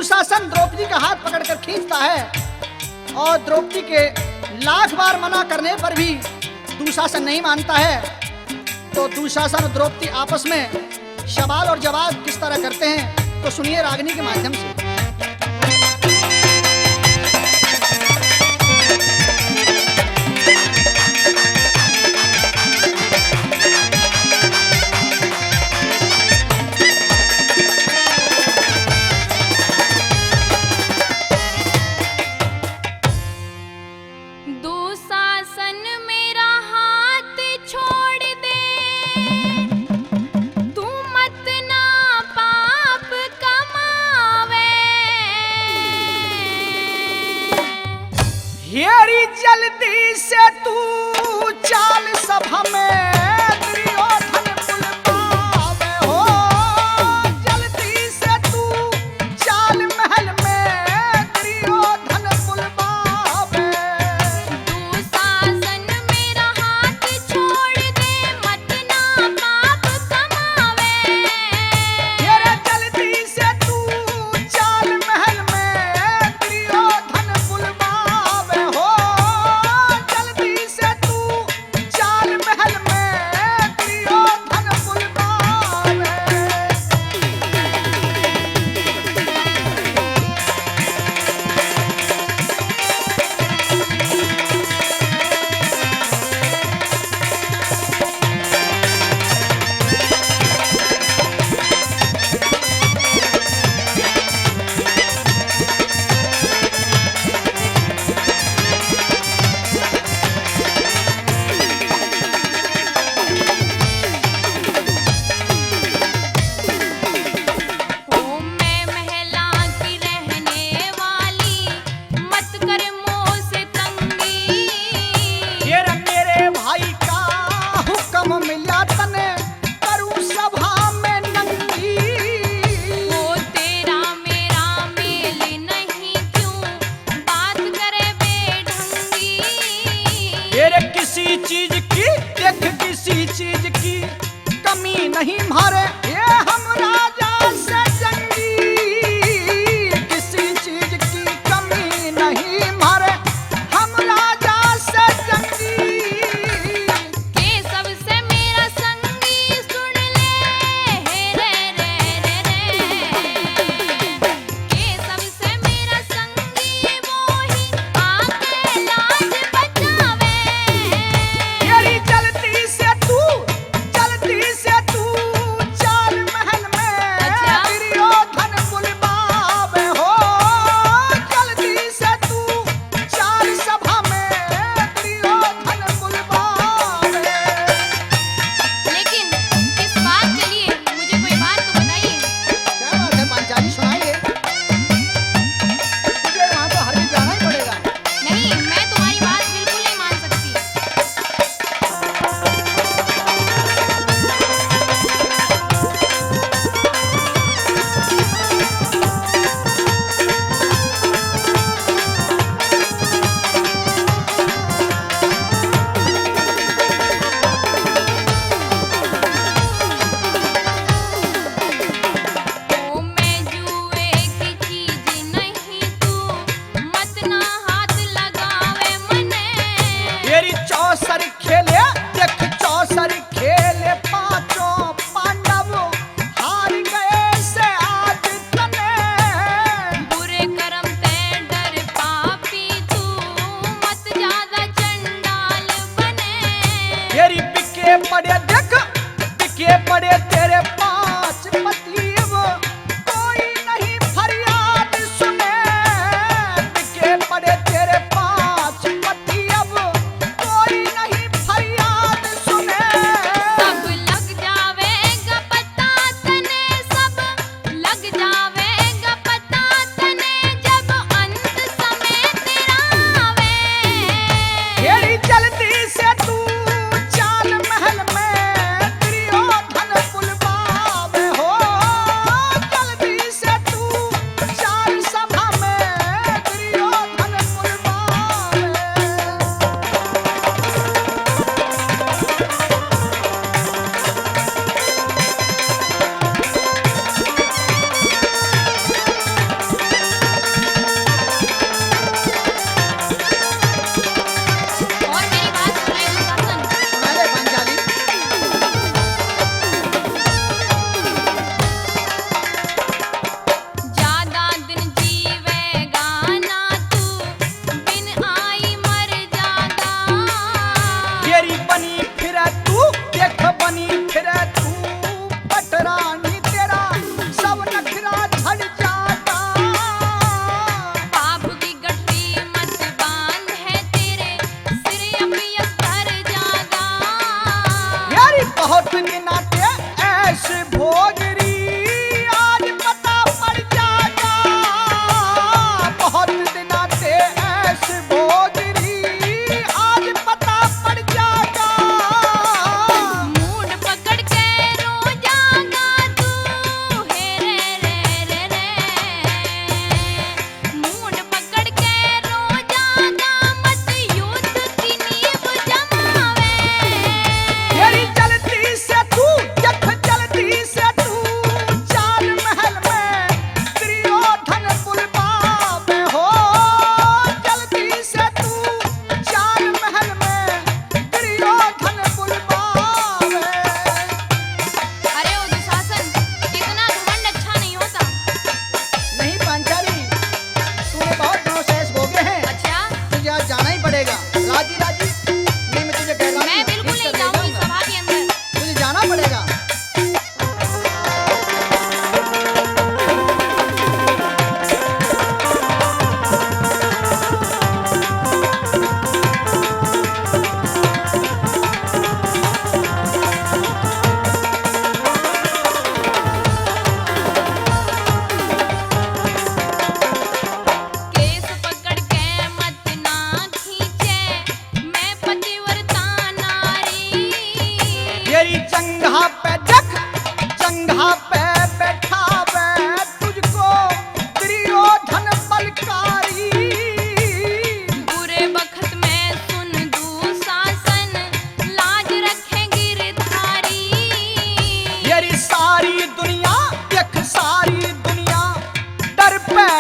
दुशासन द्रौपदी का हाथ पकड़कर खींचता है और द्रौपदी के लाख बार मना करने पर भी दुशासन नहीं मानता है। तो दुशासन और द्रौपदी आपस में सवाल और जवाब किस तरह करते हैं तो सुनिए रागिनी के माध्यम से। दुशासन मेरा हाथ छोड़ दे, तू मत ना पाप कमावे। हेरी जल्दी से तू चाल सभा में दुर्योधन बुलवावे हो, जल्दी से तू चाल महल में दुर्योधन बुलवावे। दुशासन मेरा हाथ छोड़ दे, मत ना पाप कमावे। हेरे जल्दी से तू चाल महल में दुर्योधन बुलवावे हो, जल्दी से तू चाल महल में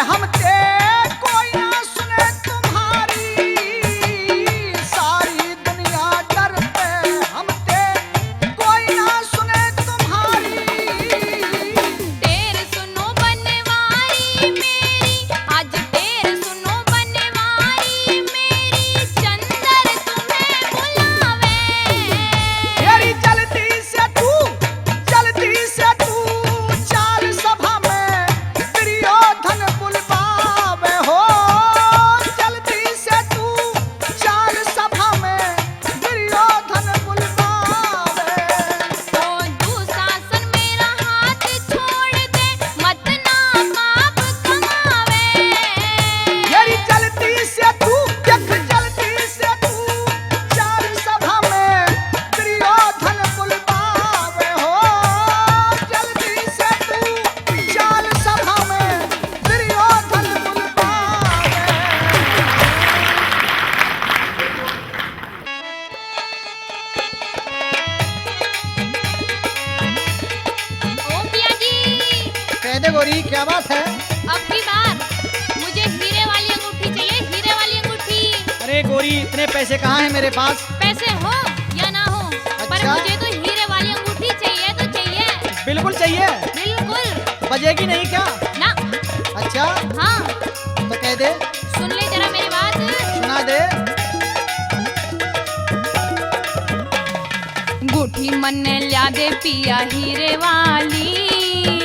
हमते कोई ना सुने तुम्हारी, सारी दुनिया डर पे हमते कोई ना सुने तुम्हारी। टेर सुनो बनवारी मेरी, आज टेर सुनो बनवारी मेरी, चंदर तुम्हें बुलावे। तेरी जल्दी से तू चाल सभा में दुर्योधन बुलवावे हो। जल्दी से तू चाल सभा में दुर्योधन बुलवावे। ओ दुशासन मेरा हाथ छोड़ दे, मत ना पाप कमावे। तेरी जल्दी से तू चाल सभा में दुर्योधन बुलवावे हो। जल्दी से तू चाल सभा में दुर्योधन बुलवावे। ओ पिया जी, कह दे गोरी, क्या बात है? अब की बार मुझे हीरे वाली अंगूठी चाहिए, हीरे वाली अंगूठी। अरे गोरी, इतने पैसे कहाँ हैं मेरे पास? पैसे हो या ना हो, पर अच्छा। मुझे तो हीरे वाली अंगूठी चाहिए तो चाहिए। बिल्कुल चाहिए। बिल्कुल। बजेगी नहीं क्या? ना। अच्छा, हाँ, तो कह दे, सुन ले जरा मेरी बात। सुना दे। अंगूठी मन ल्या दे पिया हीरे वाली।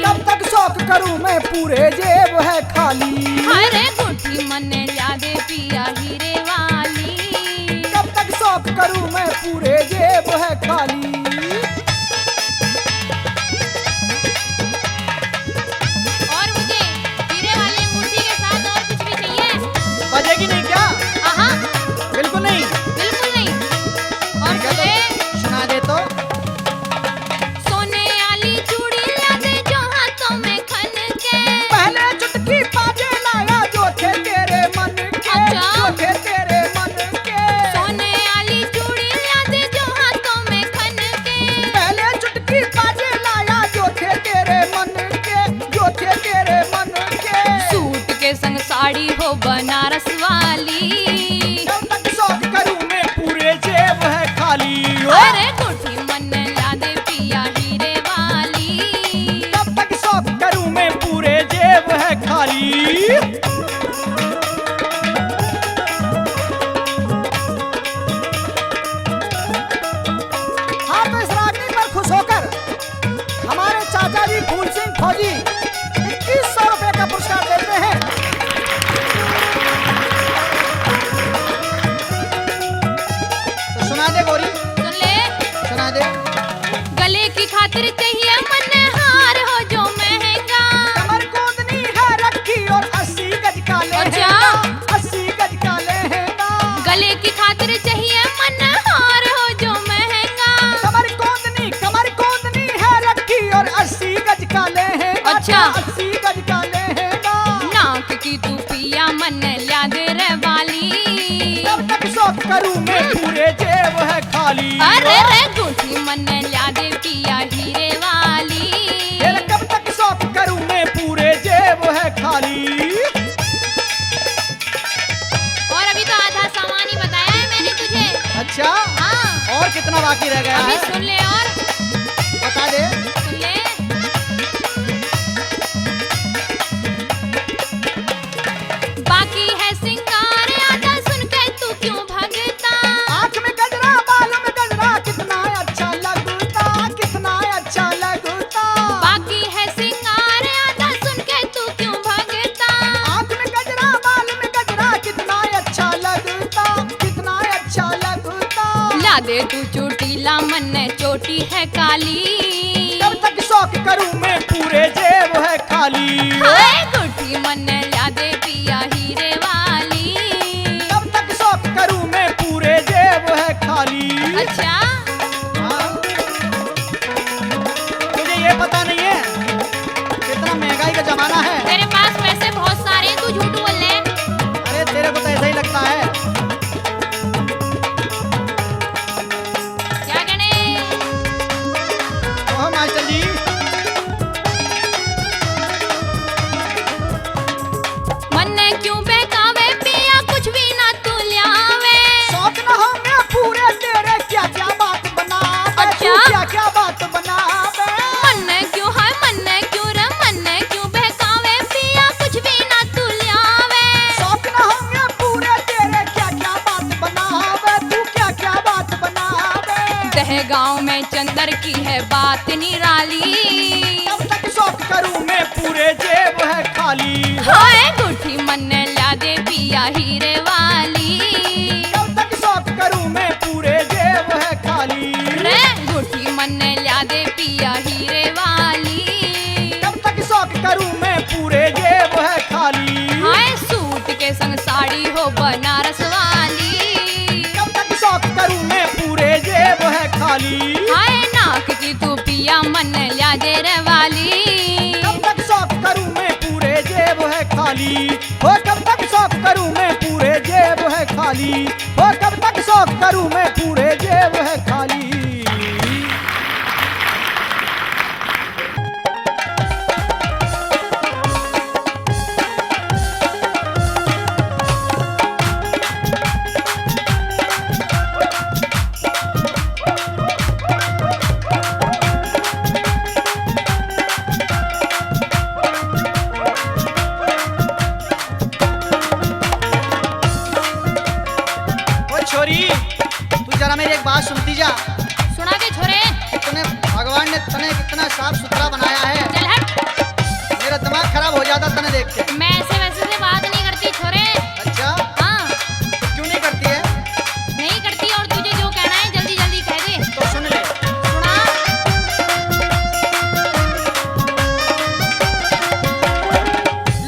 कब तक शौक करूं मैं, पूरे जेब है खाली। अरे अंगूठी मन ल्या दे पिया हीरे वाली। कब तक शौक करूं मैं, पूरे जेब है खाली। और मुझे हीरे वाली अंगूठी के साथ और कुछ भी चाहिए। बजेगी नहीं क्या? हाँ, बिल्कुल नहीं। बिल्कुल नहीं। और ठीक है, मुझे तो सुना दे तो। सोने वाली चूड़ी ला दे जो हाथों में खन के। पहले चुटकी बाजे लाया जो थे तेरे मन के, अच्छा। जो थे तेरे मन के। सोने वाली चूड़ी ला दे जो हाथों में खन के। पहले चुटकी बाजे लाया जो थे तेरे मन के, जो थे तेरे मन के। सूट के संग साड़ी हो बनारस वाली। कब तक शौक करूं मैं, पूरे जेब है खाली। ओ, अरे अंगूठी मन ला दे पिया हीरे वाली। कब तक शौक करूं मैं, पूरे जेब है खाली। हाँ, तो इस रागनी पर खुश होकर हमारे चाचा जी फूल सिंह फौजी 2100 रुपए का पुरस्कार देते हैं। तो सुना दे गोरी, सुन ले, सुना दे। गले की खातिर चाहिए मन हार हो जो महंगा। कमर कूदनी है रखी और 80 गज का लहंगा, 80 गज का लहंगा। गले की खातिर चाहिए मन हार हो जो महंगा। कमर कूदनी है रखी और 80 गज का लहंगा। अच्छा। 80 गज का लहंगा। नाक की तू पिया मन ल्या दे रे वाली। कब तक शौक करूं मैं, पूरे जेब है खाली। अरे रे अंगूठी मन ल्या दे पिया हीरे वाली। तेरे कब तक शौक करूं मैं, पूरे जेब है खाली। और अभी तो आधा सामान ही बताया है मैंने तुझे। अच्छा, हाँ, और कितना बाकी रह गया अभी है? सुन ले और बता दे। सुन ले। बाकी है सिंगार आधा सुन के तू क्यों भगता। आँख में गजरा, बाल में गजरा, कितना अच्छा लगता, कितना अच्छा लगता। बाकी है सिंगार आधा सुन के तू क्यों भगता। आँख में गजरा, बाल में गजरा, कितना अच्छा लगता, कितना अच्छा लगता। ला दे तू चोटीला मन चोटी है काली। कब तक शौक करूं मैं, पूरे जेब है खाली। हाय गुठी मन ला दे पिया हीरे वाली। कब तक शौक करूं मैं, पूरे जेब है खाली। अच्छा, हाँ। तुझे ये पता नहीं है कितना महंगाई का जमाना है? तेरे पास पैसे बहुत सारे हैं, तू झूठ बोल ले। अरे तेरे को तो ऐसा ही लगता है। क्या कहने? ओह मास्टर जी, है गांव में चंदर की है बात निराली। कब तक शौक करूं मैं पूरे जेब है खाली। हाय गुठी मन ला दे पिया हीरे वाली। कब तक शौक करूं मैं पूरे जेब है खाली। रे गुठी मन ला दे पिया हीरे वाली। कब तक शौक करूं मैं पूरे जेब है खाली। हाय सूट के संग साड़ी हो बनारस वाली। कब तक शौक करूं मैं पूरे जेब है खाली। हाय नाक की तू पिया मन ला दे रे वाली। कब तक शौक करूं मैं पूरे जेब है खाली। हो कब तक शौक करूं मैं पूरे जेब है खाली। हो कब तक शौक करूं मैं पूरे जेब है खाली। ओ छोरी, तू जरा मेरी एक बात सुनती जा। सुना के छोरे। इतने भगवान ने तने कितना साफ सुथरा बनाया है, चल हट। मेरा दिमाग खराब हो जाता तने देख के। मैं ऐसे वैसे से बात नहीं करती छोरे। अच्छा, हाँ तो क्यों नहीं करती है? नहीं करती, और तुझे जो कहना है जल्दी जल्दी कह दे। तो सुन ले। सुना।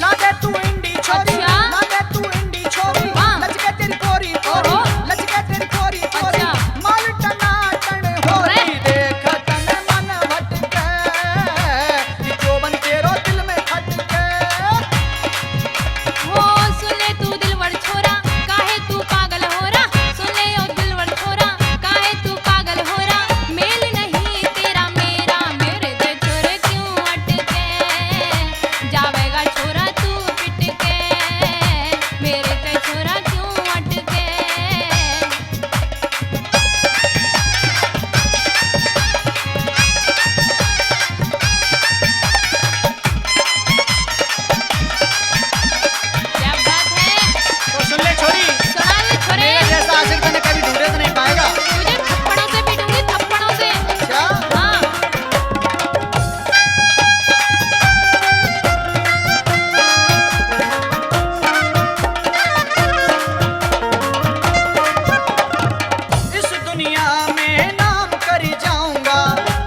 लागे तू इंडी छोरी, अच्छा। लागे तू इंडी छोरी, हाँ। लचके तेरी कोरी कोरी, ओहो। लचके तेरी कोरी कोरी, अच्छा। माल टनाटन हो अरे। रही देख तने मन भटके, कि जोबन तेरो दिल में खटके। हो सुन ले तू दिलवर छोरा, काहे तू पागल हो रहा। सुन ले ओ दिलवर छोरा, काहे तू पागल हो रहा। मेल नहीं तेरा मेरा, मेरे ते छोरे क्यों अटके। जावेगा छोरा तू पिट के, मेरे ते छोरा क्यों अटके। क्या बात है। तो सुन ले छोरी, सुना ले छोरे। मेरे जैसा आशिक तने कभी ढूंढे तो नहीं पाएगा। तुझे थप्पड़ों से पीटूंगी, थप्पड़ों से। अच्छा, हाँ इस दुनिया में नाम कर जाऊंगा,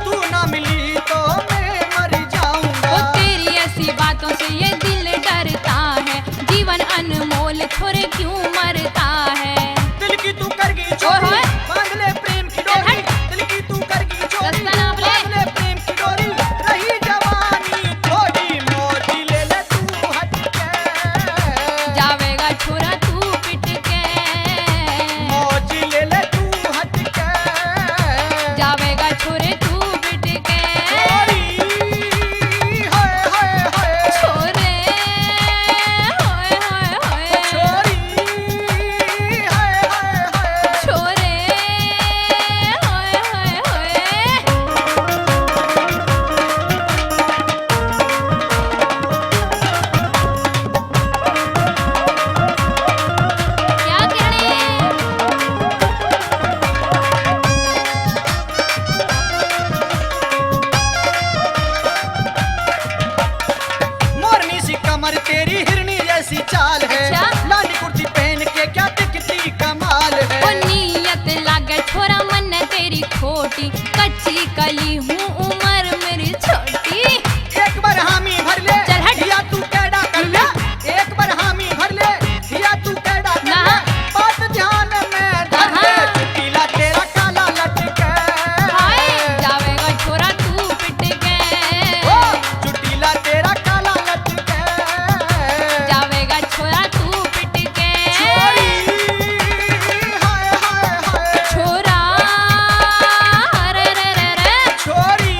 तू ना मिली तो मैं मर वो जाऊंगा। तेरी ऐसी बातों से ये दिल डरता है। जीवन अनमोल छोरे क्यों मरता है। दिल की तू करगी चोरी, ओए। बांध ले प्रेम की डोरी। दिल की तू करगी चोरी, रास्ता नाप ले। बांध ले प्रेम की डोरी। रही जवानी थोड़ी, मोटी ले ले तू हटके। जावेगा छोरा तू पिट के, मोटी ले ले तू हटके। जावेगा छोरे तू पिट के। छोरी, हाय हाय हाय। छोरे होए होए होए। छोरी, हाय हाय हाय। छोरे होए होए होए। क्या कहने। मोरनी सी कमर तेरी हिरनी जैसी चाल है। अच्छा। लाली कुर्ती पहन के क्या दिखती कमाल है। ओ नियत लागे छोरा मन तेरी खोटी। कच्ची कली हूँ उम्र मेरी छोटी। एक बार हामी भर ले, चल हट। या तू कैडा कर ले। एक बार हामी भर ले, या तू कैडा कर ना। ले। बात ध्यान में धर ले, हाँ। चुकीला तेरा काला लटके। हाय जावेगा छोरा तू पिट के, ओ, चुटीला तेरा काला लटके। जावेगा छोरा तू पिट के। छोरी, हाय हाय हाय। छोरा रे रे रे रे। छोरी,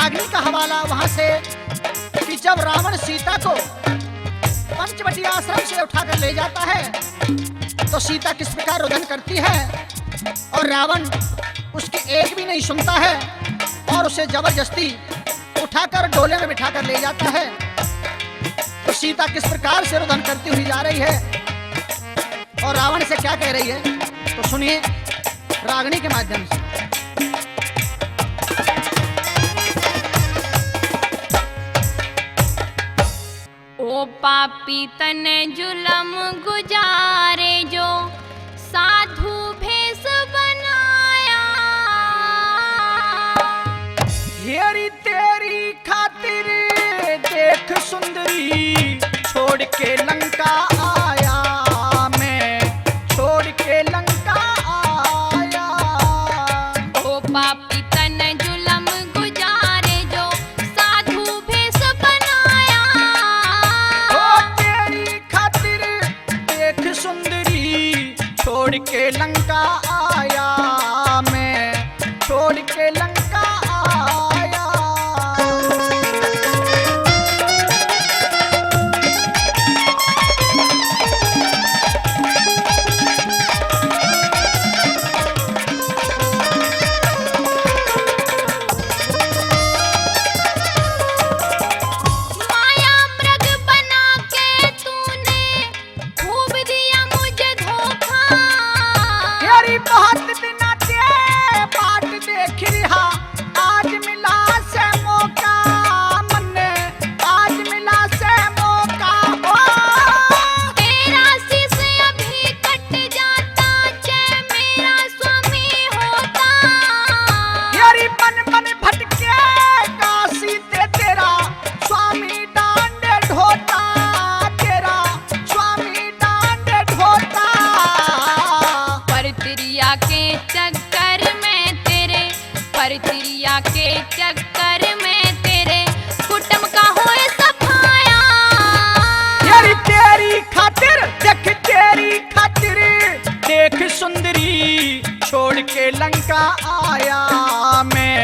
रागिनी का हवाला वहां से कि जब रावण सीता को पंचवटी आश्रम से उठाकर ले जाता है तो सीता किस प्रकार रुदन करती है और रावण उसकी एक भी नहीं सुनता है और उसे जबरदस्ती उठाकर डोले में बिठाकर ले जाता है। तो सीता किस प्रकार से रुदन करती हुई जा रही है और रावण से क्या कह रही है तो सुनिए रागिनी के माध्यम से। ओ पापी तने जुलम गुजारे जो साधु भेष बनाया। हेरी तेरी खातिर देख सुंदरी छोड़ के लंका आया मैं, छोड़ के लंका आया। ओ पापी तने जुलम गुजारे जो साधु भेष बनाया। ओ तेरी खातिर देख सुंदरी छोड़ के लंका आया मैं, छोड़ के लंका आया। माया मृग बना के तूने खूब दिया मुझे धोखा। तेरी बहुत बिना ते बाट देख रहा आज मिला से मौका मन्ने, आज मिला से मौका हो। तेरा शीश अभी कट जाता जय मेरा स्वामी होता। तेरी मन मन भटके काशी ते तेरा स्वामी डांडे ढोता, तेरा स्वामी डांडे ढोता। परत्रिया के चक्कर में तेरे, परत्रिया के चक्कर में तेरे कुटुंब का होए सफाया। तेरी खातिर देख, तेरी खातिर देख सुंदरी छोड़ के लंका आया मैं,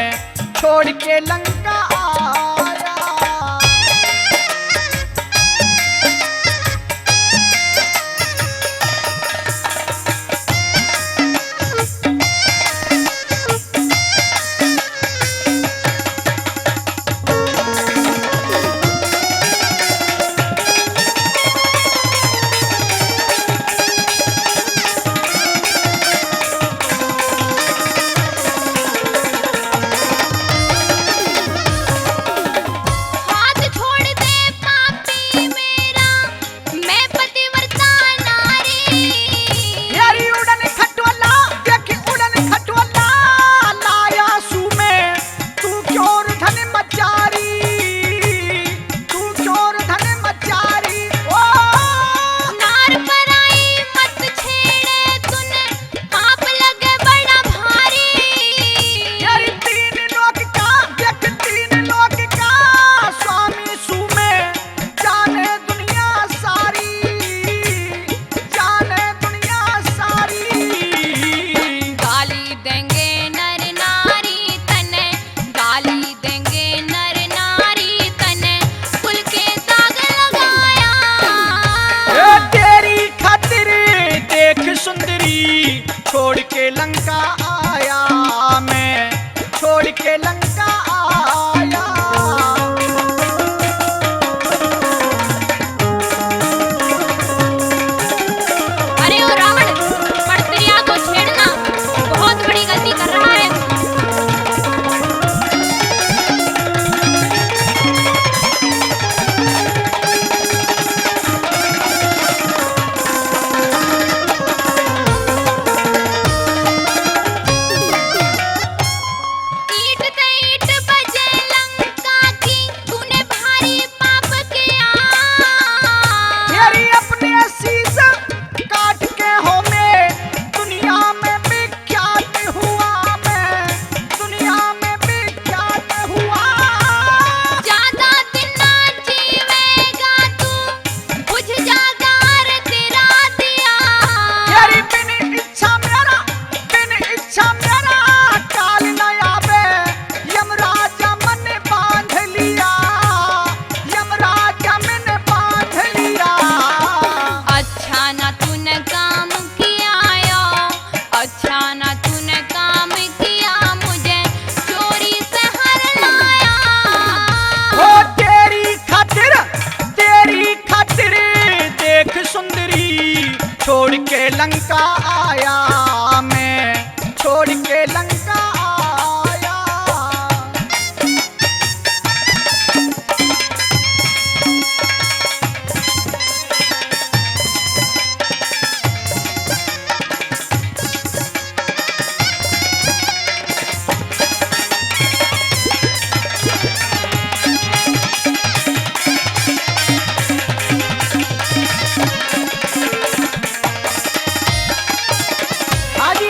छोड़ के लंका आया। हाथ छोड़ दे पापी मेरा, मैं पतिव्रता नारी। तेरी उड़न खटोला देख, उड़न खटोला लाया सू में, तू क्यों धन मचारी, तू क्यों धन मचारी। ओ नार पर आई मत छेड़े तूने, पाप लगे बड़ा भारी। तेरी तीन लोक का देख, तीन लोक का स्वामी सू में, जाने दुनिया सारी, जाने दुनिया सारी। गाली देंगे नर नारी तने, गाली देंगे नर नारी तने, कुल के दाग लगाया। तेरी खातिर देख सुंदरी छोड़ के लंका आया मैं, छोड़ के लंका आया। अरे ओ रावण, परत्रिया को छेड़ना बहुत बड़ी गलती कर रहा है। ईट ते ईट बजे लंका की,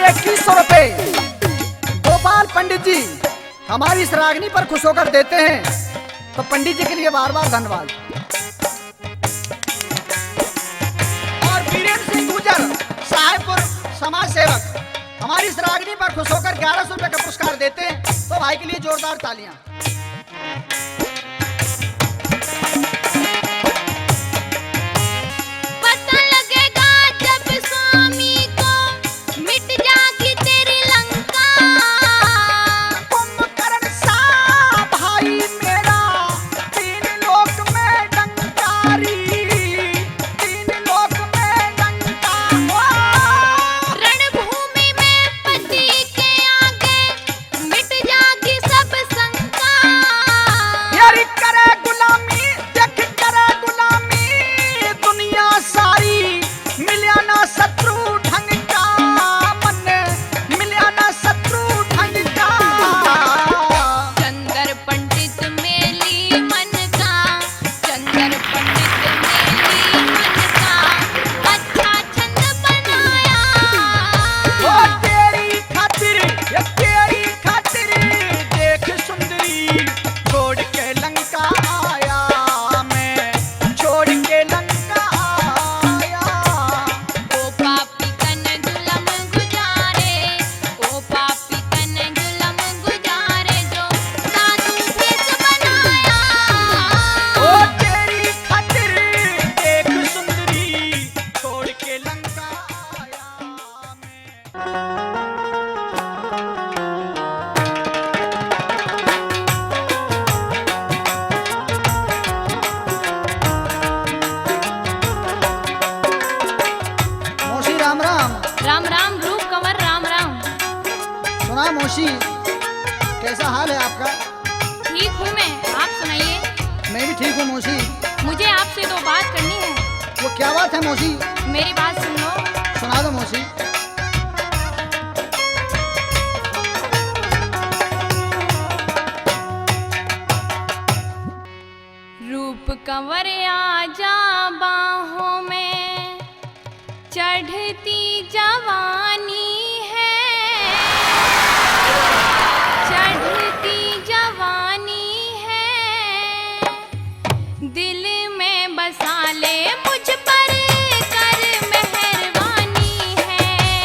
₹2100 गोपाल पंडित जी हमारी इस रागनी पर खुश होकर देते हैं, तो पंडित जी के लिए बार बार धन्यवाद। और वीरेंद्र सिंह गुजर साहेबपुर समाज सेवक हमारी इस रागनी पर खुश होकर ₹1100 का पुरस्कार देते हैं, तो भाई के लिए जोरदार तालियां। पता लगेगा जब स्वामी को मिट जाएगी तेरी लंका। कुंभकर्ण सा भाई मेरा तीन लोक में डंकारी, तीन लोक में डंका। रणभूमि में पति के आगे मिट जाएगी सब शंका। यारी करे गुलामी, देख करे गुलामी, दुनिया सारी मिलिया ना शत्रु ढंग का, मन मिलिया ना शत्रु ढंग का। चंदर पंडित मेली मन का, चंदर पंडित मेली मन का, अच्छा छंद बनाया। ओ तेरी खातिर, ये तेरी खातिर, देख सुंदरी छोड़ के लंका आया मैं, छोड़ के लंका आया। ओ पापी तन जुलम गुजारे, ओ पापी तन जुलम गुजारे, जो साधु भेष बनाया। ओ तेरी खातिर, देख सुंदरी छोड़ के लंका आया मैं। मौसी राम राम। राम राम रूप कंवर राम राम। सुना मौसी, कैसा हाल है आपका? ठीक हूँ मैं, आप सुनाइए। मैं भी ठीक हूँ मौसी। मुझे आपसे दो बात करनी है। वो क्या बात है मौसी? मेरी बात सुन लो। सुना दो मौसी। रूप कंवर आजा बाहों में, चढ़ती जवानी है, चढ़ती जवानी है, दिल में बसा ले मुझ पर कर मेहरबानी है।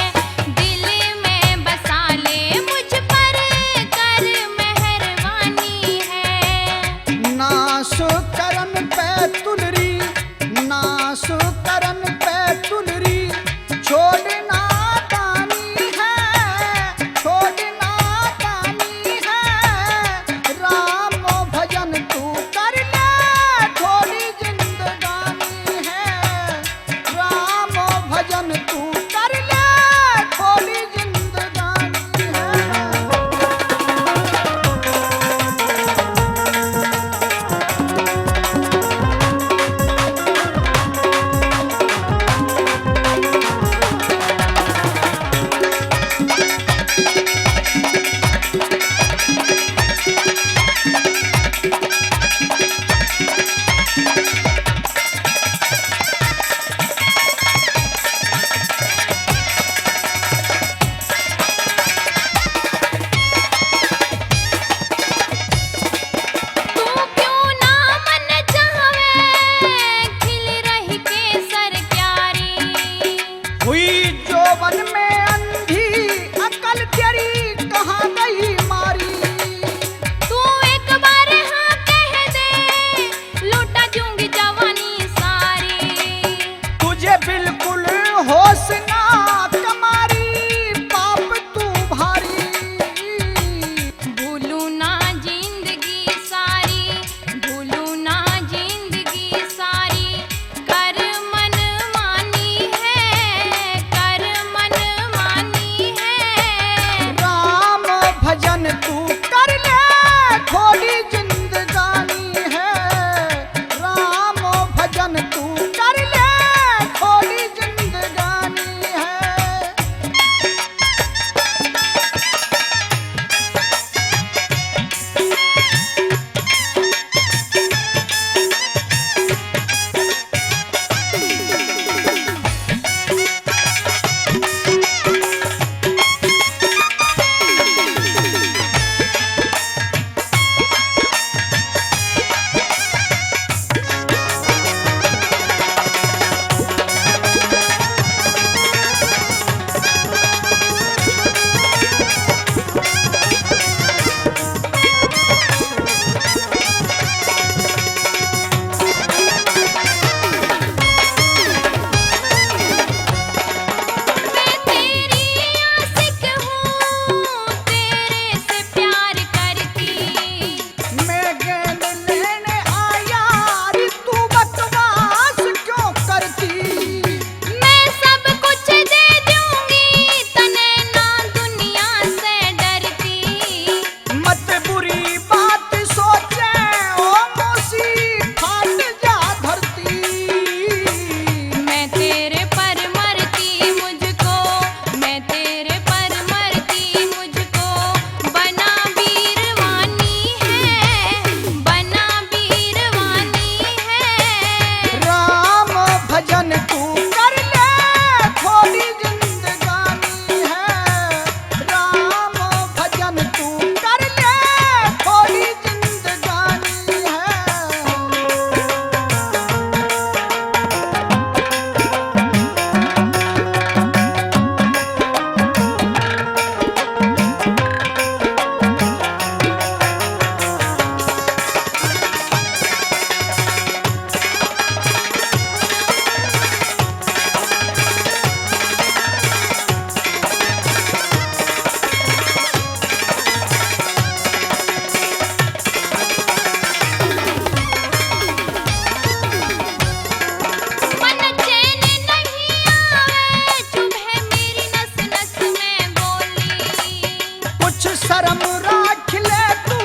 कुछ शर्म राख ले तू,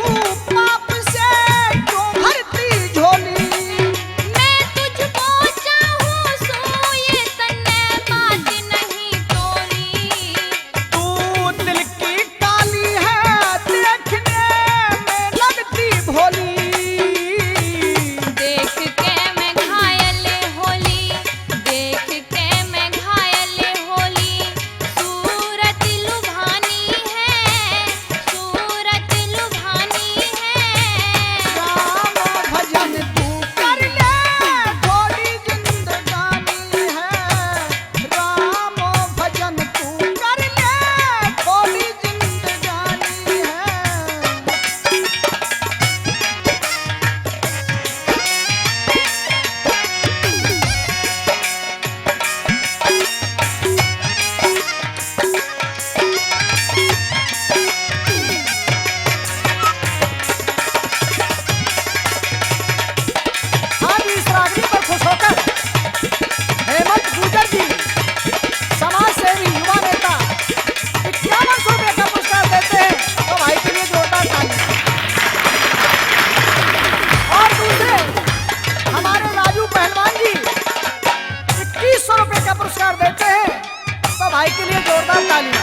पाप से क्यों भरती झोली। मैं तुझको चाहूं सो ये तन्ने बात नहीं तोली। तू दिल की काली है, देखने में लगती भोली। देख के मैं घायल होली, देख के मैं घायल होली। सूरत लुभानी है, सूरत लुभानी है। राम भजन तू कर ले, थोड़ी जिंदगानी है। राम भजन तू कर ले, थोड़ी जिंदगानी है। आज इस रागनी पर खुश होकर हेमंत गुर्जर जी, समाज सेवी युवा नेता, 5100 रुपये का पुरस्कार देते हैं। तो भाई के लिए जोरदार ताली। और दूसरे हमारे राजू पहलवान जी 2100 रुपये का पुरस्कार देते हैं। तो भाई के लिए जोरदार ताली।